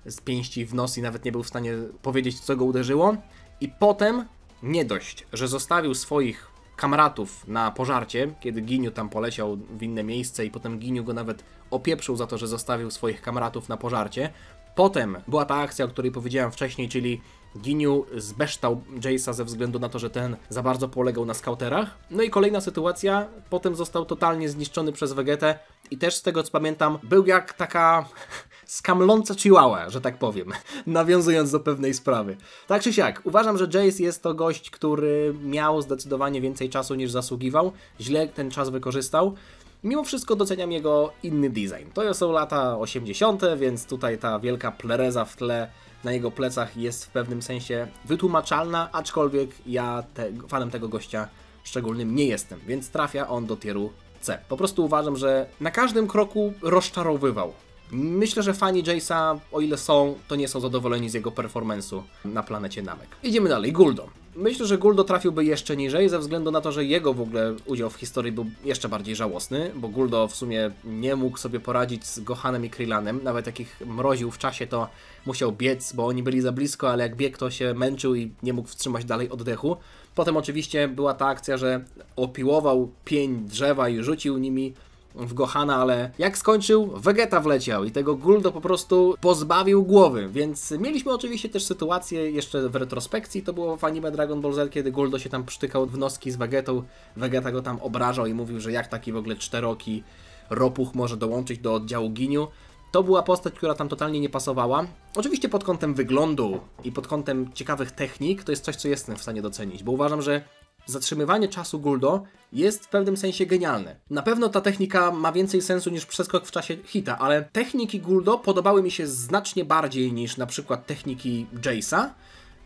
z pięści w nos i nawet nie był w stanie powiedzieć, co go uderzyło. I potem nie dość, że zostawił swoich kamratów na pożarcie, kiedy Ginyu tam poleciał w inne miejsce i potem Ginyu go nawet opieprzył za to, że zostawił swoich kamratów na pożarcie. Potem była ta akcja, o której powiedziałem wcześniej, czyli Ginyu zbeształ Jace'a ze względu na to, że ten za bardzo polegał na skauterach. No i kolejna sytuacja, potem został totalnie zniszczony przez Vegetę i też z tego co pamiętam był jak taka skamląca chihuahua, że tak powiem, nawiązując do pewnej sprawy. Tak czy siak, uważam, że Jace jest to gość, który miał zdecydowanie więcej czasu niż zasługiwał, źle ten czas wykorzystał. Mimo wszystko doceniam jego inny design. To są lata 80., więc tutaj ta wielka plereza w tle na jego plecach jest w pewnym sensie wytłumaczalna, aczkolwiek ja fanem tego gościa szczególnym nie jestem, więc trafia on do tieru C. Po prostu uważam, że na każdym kroku rozczarowywał. Myślę, że fani Jace'a, o ile są, to nie są zadowoleni z jego performance'u na planecie Namek. Idziemy dalej, Guldo. Myślę, że Guldo trafiłby jeszcze niżej, ze względu na to, że jego w ogóle udział w historii był jeszcze bardziej żałosny, bo Guldo w sumie nie mógł sobie poradzić z Gohanem i Krylanem, nawet jak ich mroził w czasie, to musiał biec, bo oni byli za blisko, ale jak biegł, to się męczył i nie mógł wstrzymać dalej oddechu. Potem oczywiście była ta akcja, że opiłował pień drzewa i rzucił nimi w Gohana, ale jak skończył, Vegeta wleciał i tego Guldo po prostu pozbawił głowy, więc mieliśmy oczywiście też sytuację jeszcze w retrospekcji, to było w anime Dragon Ball Z, kiedy Guldo się tam przytykał w noski z Vegetą, Vegeta go tam obrażał i mówił, że jak taki w ogóle czteroki ropuch może dołączyć do oddziału Ginyu. To była postać, która tam totalnie nie pasowała. Oczywiście pod kątem wyglądu i pod kątem ciekawych technik to jest coś, co jestem w stanie docenić, bo uważam, że zatrzymywanie czasu Guldo jest w pewnym sensie genialne. Na pewno ta technika ma więcej sensu niż przeskok w czasie hita, ale techniki Guldo podobały mi się znacznie bardziej niż na przykład techniki Jace'a.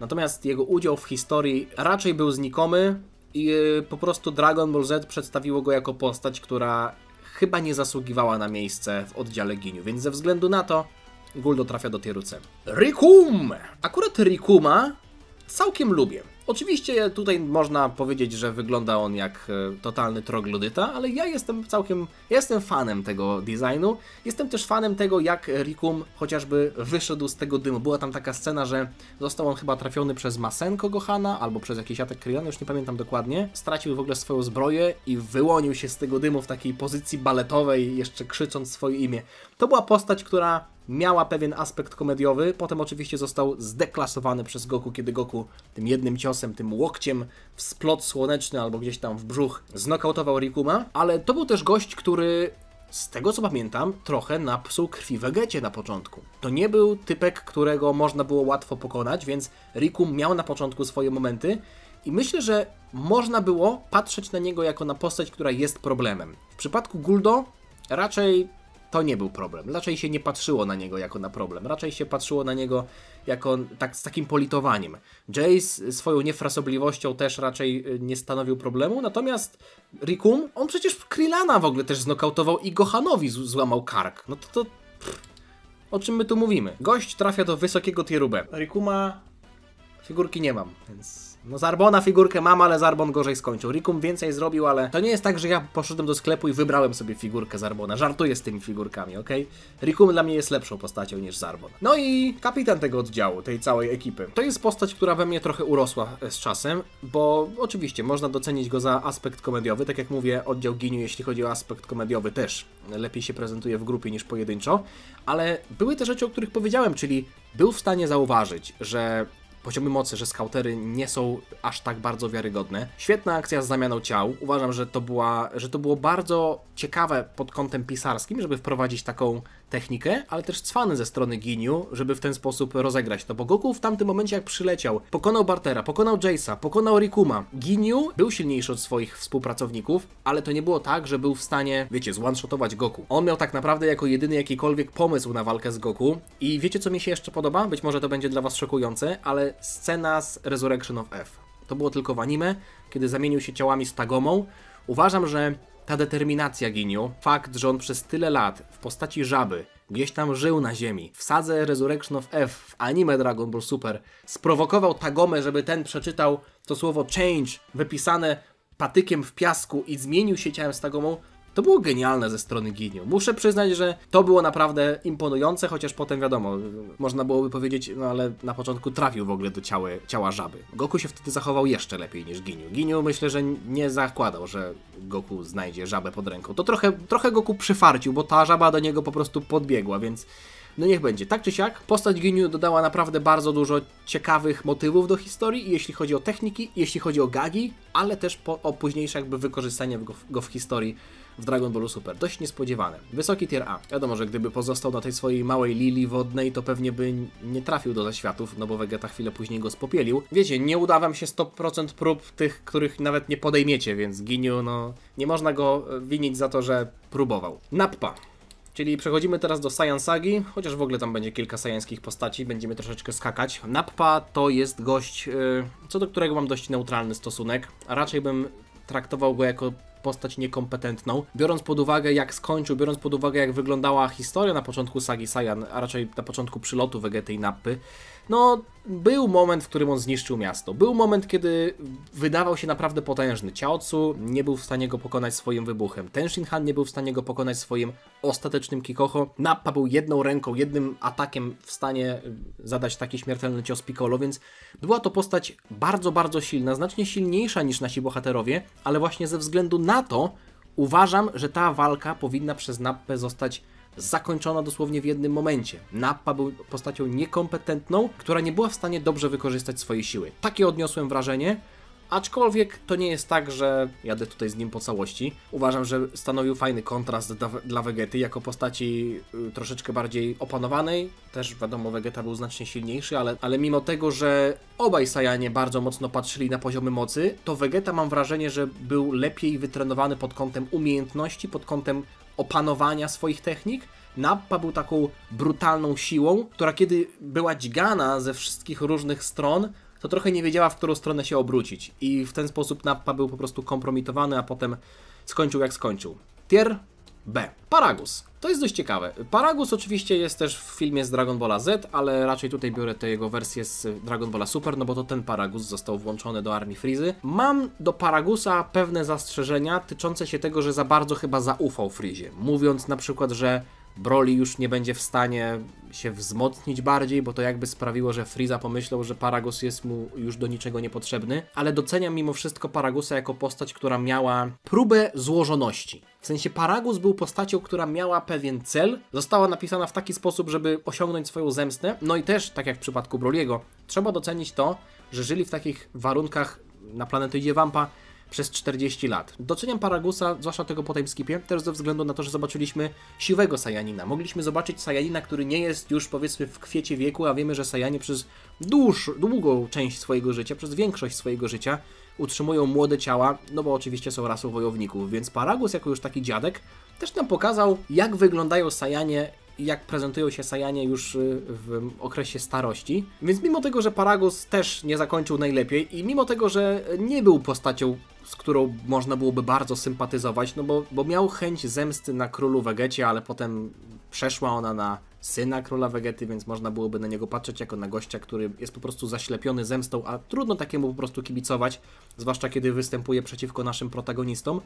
Natomiast jego udział w historii raczej był znikomy i po prostu Dragon Ball Z przedstawiło go jako postać, która chyba nie zasługiwała na miejsce w oddziale Ginyu, więc ze względu na to Guldo trafia do tieru C. Rikum! Akurat Rikuma całkiem lubię. Oczywiście tutaj można powiedzieć, że wygląda on jak totalny troglodyta, ale ja jestem fanem tego designu. Jestem też fanem tego, jak Rikum chociażby wyszedł z tego dymu. Była tam taka scena, że został on chyba trafiony przez Masenko Gohana albo przez jakiś atak Krillana, już nie pamiętam dokładnie. Stracił w ogóle swoją zbroję i wyłonił się z tego dymu w takiej pozycji baletowej, jeszcze krzycząc swoje imię. To była postać, która miała pewien aspekt komediowy, potem oczywiście został zdeklasowany przez Goku, kiedy Goku tym jednym ciosem, tym łokciem w splot słoneczny albo gdzieś tam w brzuch znokautował Rikuma, ale to był też gość, który z tego co pamiętam trochę napsuł krwi Vegecie na początku. To nie był typek, którego można było łatwo pokonać, więc Rikum miał na początku swoje momenty i myślę, że można było patrzeć na niego jako na postać, która jest problemem. W przypadku Guldo raczej to nie był problem. Raczej się nie patrzyło na niego jako na problem. Raczej się patrzyło na niego jako z takim politowaniem. Jace swoją niefrasobliwością też raczej nie stanowił problemu, natomiast Rikum, on przecież Krillana w ogóle też znokautował i Gohanowi złamał kark. No to o czym my tu mówimy? Gość trafia do wysokiego tieru B. Rikuma figurki nie mam, więc no Zarbona figurkę mam, ale Zarbon gorzej skończył. Rikum więcej zrobił, ale to nie jest tak, że ja poszedłem do sklepu i wybrałem sobie figurkę Zarbona. Żartuję z tymi figurkami, ok? Rikum dla mnie jest lepszą postacią niż Zarbon. No i kapitan tego oddziału, tej całej ekipy. To jest postać, która we mnie trochę urosła z czasem, bo oczywiście można docenić go za aspekt komediowy. Tak jak mówię, oddział Ginyu, jeśli chodzi o aspekt komediowy, też lepiej się prezentuje w grupie niż pojedynczo, ale były te rzeczy, o których powiedziałem, czyli był w stanie zauważyć, że poziomy mocy, że skautery nie są aż tak bardzo wiarygodne. Świetna akcja z zamianą ciał. Uważam, że to było bardzo ciekawe pod kątem pisarskim, żeby wprowadzić taką technikę, ale też cwany ze strony Ginyu, żeby w ten sposób rozegrać to, bo Goku w tamtym momencie jak przyleciał, pokonał Bartera, pokonał Jace'a, pokonał Rikuma. Ginyu był silniejszy od swoich współpracowników, ale to nie było tak, że był w stanie, wiecie, zone-shotować Goku. On miał tak naprawdę jako jedyny jakikolwiek pomysł na walkę z Goku i wiecie co mi się jeszcze podoba? Być może to będzie dla was szokujące, ale scena z Resurrection of F. To było tylko w anime, kiedy zamienił się ciałami z Tagomą. Uważam, że ta determinacja Ginyu, fakt, że on przez tyle lat w postaci żaby gdzieś tam żył na ziemi, w sadze Resurrection of F w anime Dragon Ball Super sprowokował Tagomę, żeby ten przeczytał to słowo change wypisane patykiem w piasku i zmienił się ciałem z Tagomą, to było genialne ze strony Ginyu. Muszę przyznać, że to było naprawdę imponujące, chociaż potem wiadomo, można byłoby powiedzieć, no ale na początku trafił w ogóle do ciała żaby. Goku się wtedy zachował jeszcze lepiej niż Ginyu. Ginyu myślę, że nie zakładał, że Goku znajdzie żabę pod ręką. To trochę Goku przyfarcił, bo ta żaba do niego po prostu podbiegła, więc no niech będzie. Tak czy siak, postać Ginyu dodała naprawdę bardzo dużo ciekawych motywów do historii, jeśli chodzi o techniki, jeśli chodzi o gagi, ale też o późniejsze jakby wykorzystanie go w historii w Dragon Ballu Super. Dość niespodziewane. Wysoki tier A. Wiadomo, że gdyby pozostał na tej swojej małej lili wodnej, to pewnie by nie trafił do zaświatów, no bo Vegeta chwilę później go spopielił. Wiecie, nie uda wam się 100% prób tych, których nawet nie podejmiecie, więc Ginyu, no nie można go winić za to, że próbował. Nappa. Czyli przechodzimy teraz do Saiyan Sagi, chociaż w ogóle tam będzie kilka saiyańskich postaci, będziemy troszeczkę skakać. Nappa to jest gość, co do którego mam dość neutralny stosunek, a raczej bym traktował go jako postać niekompetentną. Biorąc pod uwagę jak skończył, biorąc pod uwagę jak wyglądała historia na początku sagi Saiyan, a raczej na początku przylotu Vegety i Nappy, no był moment, w którym on zniszczył miasto. Był moment, kiedy wydawał się naprawdę potężny. Chaozu nie był w stanie go pokonać swoim wybuchem. Ten Shinhan nie był w stanie go pokonać swoim ostatecznym Kikoho. Nappa był jedną ręką, jednym atakiem w stanie zadać taki śmiertelny cios Piccolo, więc była to postać bardzo, bardzo silna, znacznie silniejsza niż nasi bohaterowie, ale właśnie ze względu na to uważam, że ta walka powinna przez Nappę zostać zakończona dosłownie w jednym momencie. Nappa był postacią niekompetentną, która nie była w stanie dobrze wykorzystać swojej siły. Takie odniosłem wrażenie, aczkolwiek to nie jest tak, że jadę tutaj z nim po całości. Uważam, że stanowił fajny kontrast dla Vegety jako postaci troszeczkę bardziej opanowanej. Też wiadomo, Vegeta był znacznie silniejszy, ale mimo tego, że obaj Saiyanie bardzo mocno patrzyli na poziomy mocy, to Vegeta mam wrażenie, że był lepiej wytrenowany pod kątem umiejętności, pod kątem opanowania swoich technik. Nappa był taką brutalną siłą, która kiedy była dźgana ze wszystkich różnych stron, to trochę nie wiedziała, w którą stronę się obrócić. I w ten sposób Nappa był po prostu kompromitowany, a potem skończył jak skończył. Tier B. Paragus. To jest dość ciekawe. Paragus oczywiście jest też w filmie z Dragon Balla Z, ale raczej tutaj biorę tę jego wersję z Dragon Balla Super, no bo to ten Paragus został włączony do armii Freezy. Mam do Paragusa pewne zastrzeżenia tyczące się tego, że za bardzo chyba zaufał Freezie, mówiąc na przykład, że Broly już nie będzie w stanie się wzmocnić bardziej, bo to jakby sprawiło, że Frieza pomyślał, że Paragus jest mu już do niczego niepotrzebny, ale doceniam mimo wszystko Paragusa jako postać, która miała próbę złożoności. W sensie Paragus był postacią, która miała pewien cel, została napisana w taki sposób, żeby osiągnąć swoją zemstę, no i też, tak jak w przypadku Broly'ego, trzeba docenić to, że żyli w takich warunkach na planetoidzie Vampa przez 40 lat. Doceniam Paragusa, zwłaszcza tego po timeskipie, też ze względu na to, że zobaczyliśmy siwego Saiyanina. Mogliśmy zobaczyć Saiyanina, który nie jest już powiedzmy w kwiecie wieku, a wiemy, że Saiyanie przez długą część swojego życia, przez większość swojego życia utrzymują młode ciała, no bo oczywiście są rasą wojowników, więc Paragus jako już taki dziadek też nam pokazał, jak wyglądają Saiyanie, jak prezentują się Saiyanie już w okresie starości. Więc mimo tego, że Paragus też nie zakończył najlepiej i mimo tego, że nie był postacią, z którą można byłoby bardzo sympatyzować, no bo miał chęć zemsty na królu Vegecie, ale potem przeszła ona na syna króla Vegety, więc można byłoby na niego patrzeć jako na gościa, który jest po prostu zaślepiony zemstą, a trudno takiemu po prostu kibicować, zwłaszcza kiedy występuje przeciwko naszym protagonistom.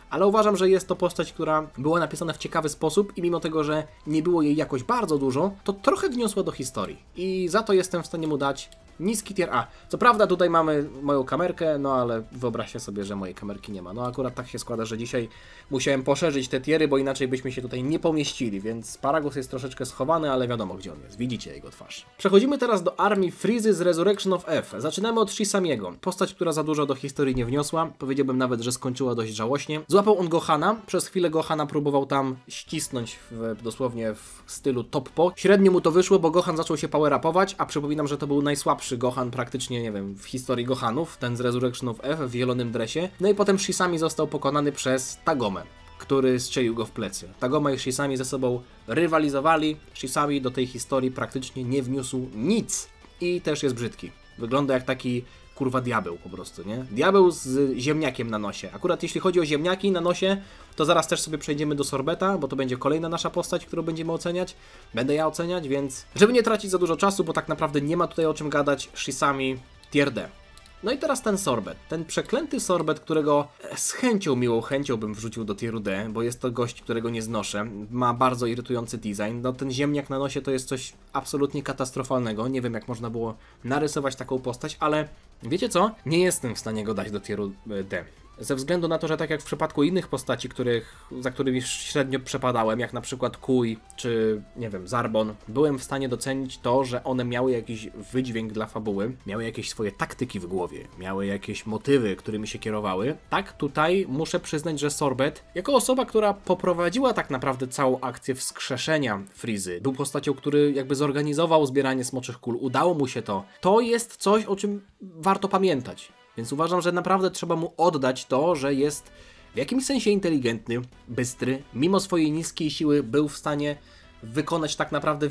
Ale uważam, że jest to postać, która była napisana w ciekawy sposób i mimo tego, że nie było jej jakoś bardzo dużo, to trochę wniosła do historii. I za to jestem w stanie mu dać niski tier A. Co prawda tutaj mamy moją kamerkę, no ale wyobraźcie sobie, że mojej kamerki nie ma. No akurat tak się składa, że dzisiaj musiałem poszerzyć te tiery, bo inaczej byśmy się tutaj nie pomieścili, więc Paragus jest troszeczkę schowany, ale wiadomo gdzie on jest. Widzicie jego twarz. Przechodzimy teraz do armii Freezy z Resurrection of F. Zaczynamy od Shisamiego. Postać, która za dużo do historii nie wniosła. Powiedziałbym nawet, że skończyła dość żałośnie. Złapał on Gohana. Przez chwilę Gohana próbował tam ścisnąć dosłownie w stylu top-po. Średnio mu to wyszło, bo Gohan zaczął się power-upować, a przypominam, że to był najsłabszy Gohan praktycznie, nie wiem, w historii Gohanów, ten z Resurrection of F w zielonym dresie. No i potem Shisami został pokonany przez Tagomę, który strzelił go w plecy. Tagoma i Shisami ze sobą rywalizowali. Shisami do tej historii praktycznie nie wniósł nic i też jest brzydki. Wygląda jak taki kurwa diabeł po prostu, nie? Diabeł z ziemniakiem na nosie. Akurat jeśli chodzi o ziemniaki na nosie, to zaraz też sobie przejdziemy do Sorbeta, bo to będzie kolejna nasza postać, którą będziemy oceniać. Będę ja oceniać, więc żeby nie tracić za dużo czasu, bo tak naprawdę nie ma tutaj o czym gadać, Shisami tier D. No i teraz ten Sorbet, ten przeklęty Sorbet, którego z chęcią, miłą chęcią bym wrzucił do tieru D, bo jest to gość, którego nie znoszę, ma bardzo irytujący design, no ten ziemniak na nosie to jest coś absolutnie katastrofalnego, nie wiem jak można było narysować taką postać, ale wiecie co? Nie jestem w stanie go dać do tieru D. Ze względu na to, że tak jak w przypadku innych postaci, za którymi średnio przepadałem, jak na przykład Kui, czy nie wiem, Zarbon, byłem w stanie docenić to, że one miały jakiś wydźwięk dla fabuły, miały jakieś swoje taktyki w głowie, miały jakieś motywy, którymi się kierowały. Tak, tutaj muszę przyznać, że Sorbet, jako osoba, która poprowadziła tak naprawdę całą akcję wskrzeszenia Freezy, był postacią, który jakby zorganizował zbieranie smoczych kul, udało mu się to. To jest coś, o czym warto pamiętać. Więc uważam, że naprawdę trzeba mu oddać to, że jest w jakimś sensie inteligentny, bystry, mimo swojej niskiej siły był w stanie wykonać tak naprawdę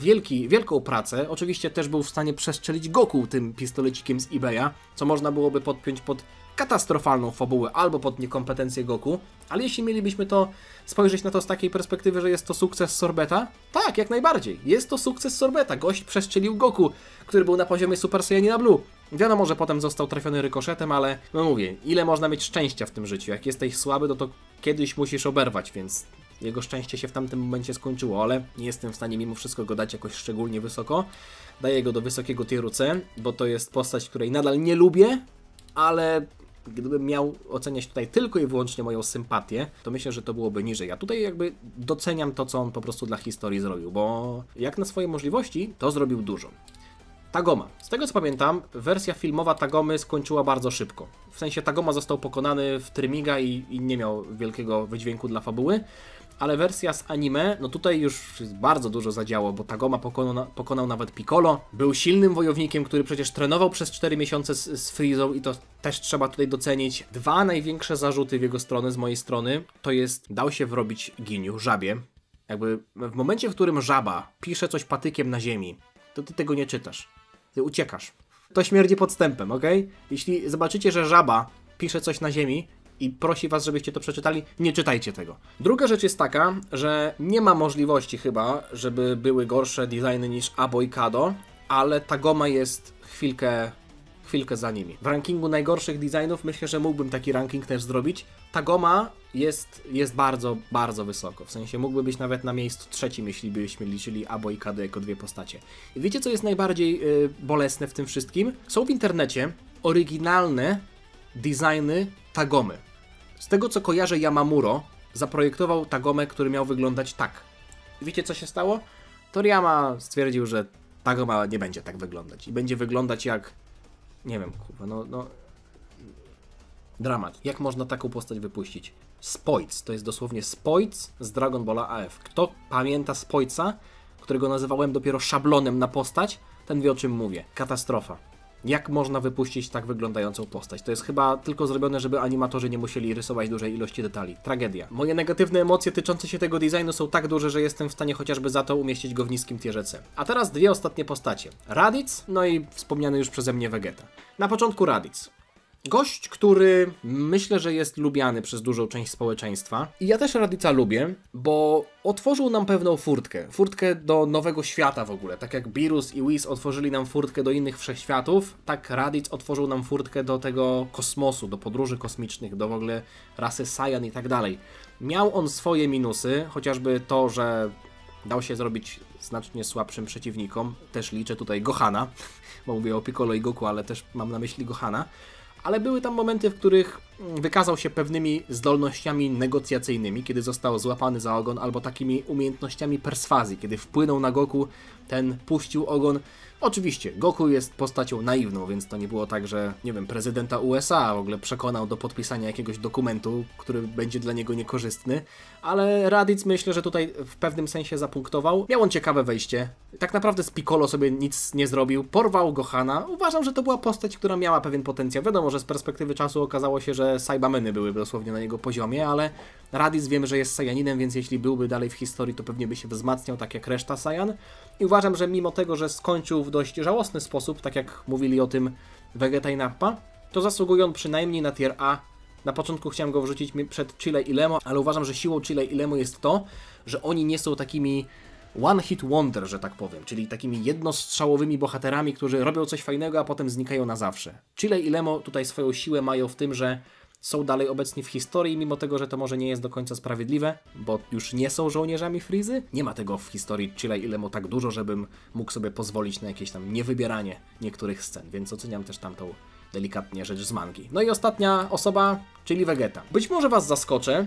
wielką pracę. Oczywiście też był w stanie przestrzelić Goku tym pistolecikiem z eBaya, co można byłoby podpiąć pod katastrofalną fabułę albo pod niekompetencję Goku, ale jeśli mielibyśmy to spojrzeć na to z takiej perspektywy, że jest to sukces Sorbeta, tak, jak najbardziej. Jest to sukces Sorbeta. Gość przestrzelił Goku, który był na poziomie Super Saiyanina Blue. Wiadomo, że potem został trafiony rykoszetem, ale no mówię, ile można mieć szczęścia w tym życiu. Jak jesteś słaby, to kiedyś musisz oberwać, więc jego szczęście się w tamtym momencie skończyło, ale nie jestem w stanie mimo wszystko go dać jakoś szczególnie wysoko. Daję go do wysokiego tieru C, bo to jest postać, której nadal nie lubię, ale gdybym miał oceniać tutaj tylko i wyłącznie moją sympatię, to myślę, że to byłoby niżej. Ja tutaj jakby doceniam to, co on po prostu dla historii zrobił, bo jak na swoje możliwości, to zrobił dużo. Tagoma. Z tego co pamiętam, wersja filmowa Tagomy skończyła bardzo szybko. W sensie Tagoma został pokonany w Trymiga i nie miał wielkiego wydźwięku dla fabuły, ale wersja z anime, no tutaj już bardzo dużo zadziało, bo Tagoma pokonał nawet Piccolo. Był silnym wojownikiem, który przecież trenował przez 4 miesiące z Freezą i to też trzeba tutaj docenić. Dwa największe zarzuty w jego stronę, z mojej strony, to jest dał się wrobić Ginyu, żabie. Jakby w momencie, w którym żaba pisze coś patykiem na ziemi, to ty tego nie czytasz. Ty uciekasz. To śmierdzi podstępem, okej? Jeśli zobaczycie, że żaba pisze coś na ziemi i prosi was, żebyście to przeczytali, nie czytajcie tego. Druga rzecz jest taka, że nie ma możliwości chyba, żeby były gorsze designy niż Abo i Kado, ale Tagoma jest chwilkę za nimi. W rankingu najgorszych designów myślę, że mógłbym taki ranking też zrobić. Tagoma jest bardzo, bardzo wysoko. W sensie mógłby być nawet na miejscu trzecim, jeśli byśmy liczyli Abo i Kado jako dwie postacie. I wiecie, co jest najbardziej bolesne w tym wszystkim? Są w internecie oryginalne designy Tagomy. Z tego, co kojarzę, Yamamuro zaprojektował Tagomę, który miał wyglądać tak. I wiecie, co się stało? Toriyama stwierdził, że Tagoma nie będzie tak wyglądać. I będzie wyglądać jak... Nie wiem, kurwa, no... Dramat. Jak można taką postać wypuścić? Spoic. To jest dosłownie Spoic z Dragon Balla AF. Kto pamięta Spoica, którego nazywałem dopiero szablonem na postać, ten wie, o czym mówię. Katastrofa. Jak można wypuścić tak wyglądającą postać? To jest chyba tylko zrobione, żeby animatorzy nie musieli rysować dużej ilości detali. Tragedia. Moje negatywne emocje tyczące się tego designu są tak duże, że jestem w stanie chociażby za to umieścić go w niskim tierze C. A teraz dwie ostatnie postacie. Raditz, no i wspomniany już przeze mnie Vegeta. Na początku Raditz. Gość, który myślę, że jest lubiany przez dużą część społeczeństwa. I ja też Raditza lubię, bo otworzył nam pewną furtkę. Furtkę do nowego świata w ogóle. Tak jak Beerus i Whis otworzyli nam furtkę do innych wszechświatów, tak Raditz otworzył nam furtkę do tego kosmosu, do podróży kosmicznych, do w ogóle rasy Saiyan i tak dalej. Miał on swoje minusy, chociażby to, że dał się zrobić znacznie słabszym przeciwnikom. Też liczę tutaj Gohana, bo mówię o Piccolo i Goku, ale też mam na myśli Gohana. Ale były tam momenty, w których wykazał się pewnymi zdolnościami negocjacyjnymi, kiedy został złapany za ogon, albo takimi umiejętnościami perswazji, kiedy wpłynął na Goku, ten puścił ogon. Oczywiście, Goku jest postacią naiwną, więc to nie było tak, że, nie wiem, prezydenta USA w ogóle przekonał do podpisania jakiegoś dokumentu, który będzie dla niego niekorzystny, ale Raditz myślę, że tutaj w pewnym sensie zapunktował. Miał on ciekawe wejście. Tak naprawdę z Piccolo sobie nic nie zrobił, porwał Gohana. Uważam, że to była postać, która miała pewien potencjał. Wiadomo, że z perspektywy czasu okazało się, że Saibameny były dosłownie na jego poziomie, ale Raditz wiemy, że jest Saiyaninem, więc jeśli byłby dalej w historii, to pewnie by się wzmacniał, tak jak reszta Saiyan. I uważam, że mimo tego, że skończył w dość żałosny sposób, tak jak mówili o tym Vegeta i Nappa, to zasługuje on przynajmniej na tier A. Na początku chciałem go wrzucić przed Chile i Lemo, ale uważam, że siłą Chile i Lemo jest to, że oni nie są takimi one hit wonder, że tak powiem, czyli takimi jednostrzałowymi bohaterami, którzy robią coś fajnego, a potem znikają na zawsze. Chile i Lemo tutaj swoją siłę mają w tym, że są dalej obecni w historii, mimo tego, że to może nie jest do końca sprawiedliwe, bo już nie są żołnierzami Freezy. Nie ma tego w historii Chile i Lemo tak dużo, żebym mógł sobie pozwolić na jakieś tam niewybieranie niektórych scen, więc oceniam też tamtą delikatnie rzecz z mangi. No i ostatnia osoba, czyli Vegeta. Być może was zaskoczę,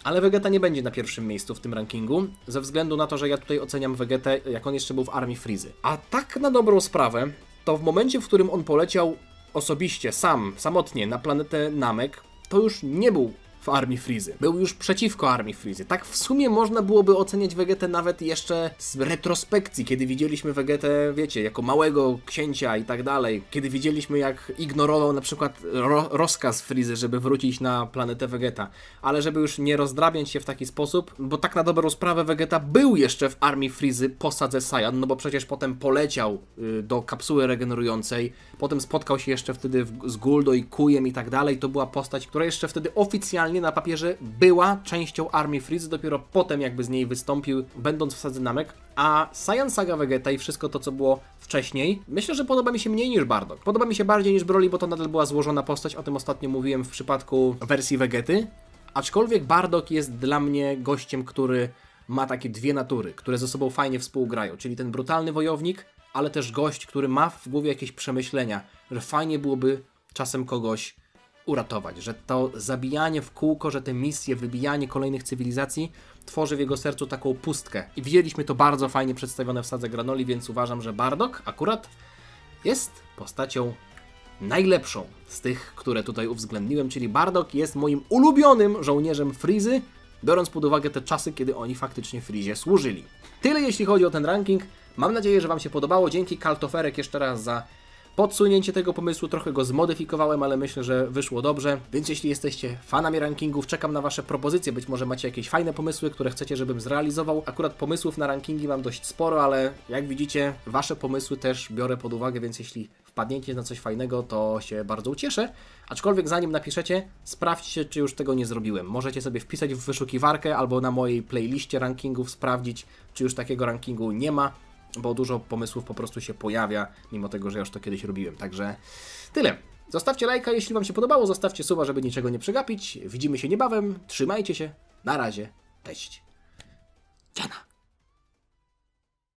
ale Vegeta nie będzie na pierwszym miejscu w tym rankingu, ze względu na to, że ja tutaj oceniam Vegetę, jak on jeszcze był w armii Freezy. A tak na dobrą sprawę, to w momencie, w którym on poleciał osobiście, samotnie na planetę Namek, to już nie był w Armii Frizy. Był już przeciwko Armii Frizy. Tak w sumie można byłoby oceniać Vegetę nawet jeszcze z retrospekcji, kiedy widzieliśmy Vegetę, wiecie, jako małego księcia i tak dalej. Kiedy widzieliśmy, jak ignorował na przykład rozkaz Frizy, żeby wrócić na planetę Vegeta. Ale żeby już nie rozdrabiać się w taki sposób, bo tak na dobrą sprawę Vegeta był jeszcze w Armii Frizy po sadze Saiyan, no bo przecież potem poleciał do kapsuły regenerującej, potem spotkał się jeszcze wtedy z Guldo i Kujem i tak dalej. To była postać, która jeszcze wtedy oficjalnie na papierze była częścią Armii Frizy, dopiero potem jakby z niej wystąpił, będąc w sadze Namek. A Saiyan Saga Vegeta i wszystko to, co było wcześniej, myślę, że podoba mi się mniej niż Bardock. Podoba mi się bardziej niż Broly, bo to nadal była złożona postać, o tym ostatnio mówiłem w przypadku wersji Vegety. Aczkolwiek Bardock jest dla mnie gościem, który ma takie dwie natury, które ze sobą fajnie współgrają, czyli ten brutalny wojownik, ale też gość, który ma w głowie jakieś przemyślenia, że fajnie byłoby czasem kogoś uratować, że to zabijanie w kółko, że te misje, wybijanie kolejnych cywilizacji tworzy w jego sercu taką pustkę. I widzieliśmy to bardzo fajnie przedstawione w sadze Granoli, więc uważam, że Bardock akurat jest postacią najlepszą z tych, które tutaj uwzględniłem, czyli Bardock jest moim ulubionym żołnierzem Frizy, biorąc pod uwagę te czasy, kiedy oni faktycznie Frizie służyli. Tyle jeśli chodzi o ten ranking. Mam nadzieję, że Wam się podobało. Dzięki Kaltoferek jeszcze raz za podsunięcie tego pomysłu. Trochę go zmodyfikowałem, ale myślę, że wyszło dobrze. Więc jeśli jesteście fanami rankingów, czekam na Wasze propozycje. Być może macie jakieś fajne pomysły, które chcecie, żebym zrealizował. Akurat pomysłów na rankingi mam dość sporo, ale jak widzicie, Wasze pomysły też biorę pod uwagę, więc jeśli wpadniecie na coś fajnego, to się bardzo ucieszę. Aczkolwiek zanim napiszecie, sprawdźcie, czy już tego nie zrobiłem. Możecie sobie wpisać w wyszukiwarkę albo na mojej playliście rankingów sprawdzić, czy już takiego rankingu nie ma, bo dużo pomysłów po prostu się pojawia, mimo tego, że ja już to kiedyś robiłem. Także tyle. Zostawcie lajka, jeśli Wam się podobało, zostawcie suba, żeby niczego nie przegapić. Widzimy się niebawem, trzymajcie się, na razie, cześć. Ciana.